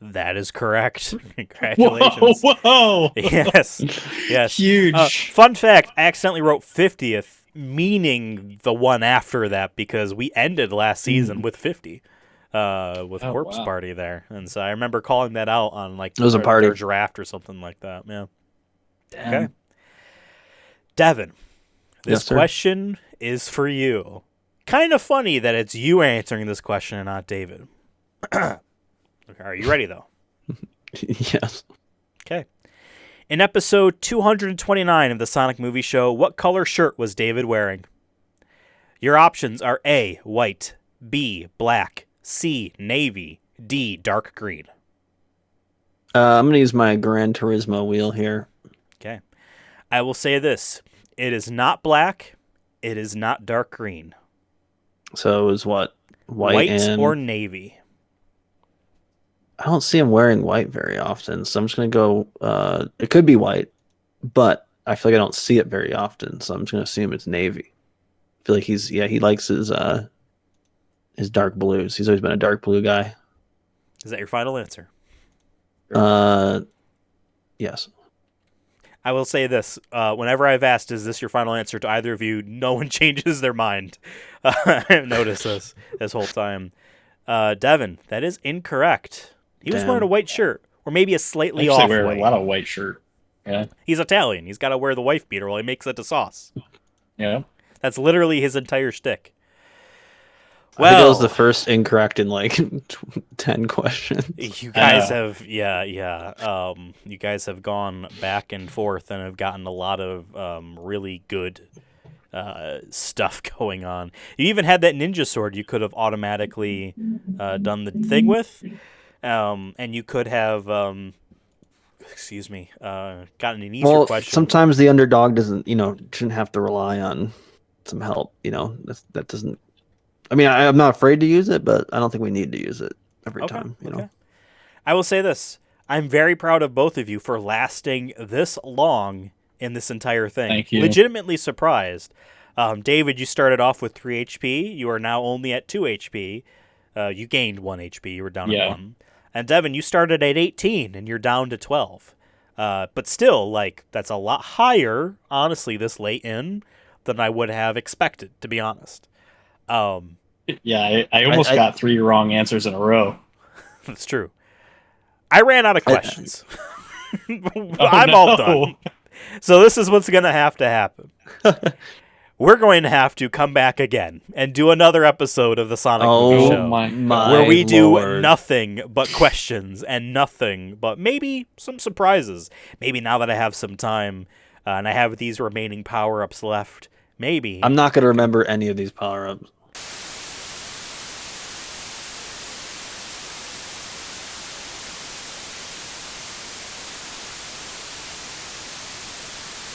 that is correct. Congratulations. Whoa! Yes. Yes. Huge. Fun fact, I accidentally wrote 50th, meaning the one after that, because we ended last season with 50. With Corpse Party there. And so I remember calling that out on like it was a party their draft or something like that. Yeah. Damn. Okay. Devin, this Yes, sir. question is for you. Kind of funny that it's you answering this question and not David. Okay, are you ready, though? Yes. Okay. In episode 229 of the Sonic Movie Show, what color shirt was David wearing? Your options are A, white, B, black, C, navy, D, dark green. I'm going to use my Gran Turismo wheel here. Okay. I will say this. It is not black. It is not dark green. So it was what? White and... or navy. I don't see him wearing white very often, so I'm just going to go... it could be white, but I feel like I don't see it very often, so I'm just going to assume it's navy. I feel like he likes his dark blues. He's always been a dark blue guy. Is that your final answer? Yes. I will say this. Whenever I've asked, is this your final answer to either of you, no one changes their mind. I've noticed this whole time. Devin, that is incorrect. He was wearing a white shirt, or maybe a slightly off wear white. A lot of white shirt. Yeah. He's Italian. He's got to wear the wife beater while he makes it to sauce. Yeah. That's literally his entire shtick. Well, I think that was the first incorrect in like 10 questions. You guys have, you guys have gone back and forth and have gotten a lot of really good stuff going on. You even had that ninja sword you could have automatically done the thing with, and you could have, gotten an easier question. Sometimes the underdog doesn't, shouldn't have to rely on some help. That doesn't. I mean, I'm not afraid to use it, but I don't think we need to use it every time. Okay. I will say this. I'm very proud of both of you for lasting this long in this entire thing. Thank you. Legitimately surprised. David, you started off with 3 HP. You are now only at 2 HP. You gained 1 HP. You were down at 1. And Devin, you started at 18, and you're down to 12. But still, that's a lot higher, honestly, this late in, than I would have expected, to be honest. Yeah, I almost got 3 wrong answers in a row. That's true. I ran out of questions. I'm all done. So this is what's going to happen. We're going to have to come back again and do another episode of the Sonic Movie Show. Where we do nothing but questions and nothing but maybe some surprises. Maybe now that I have some time and I have these remaining power-ups left, maybe. I'm not going to remember any of these power-ups.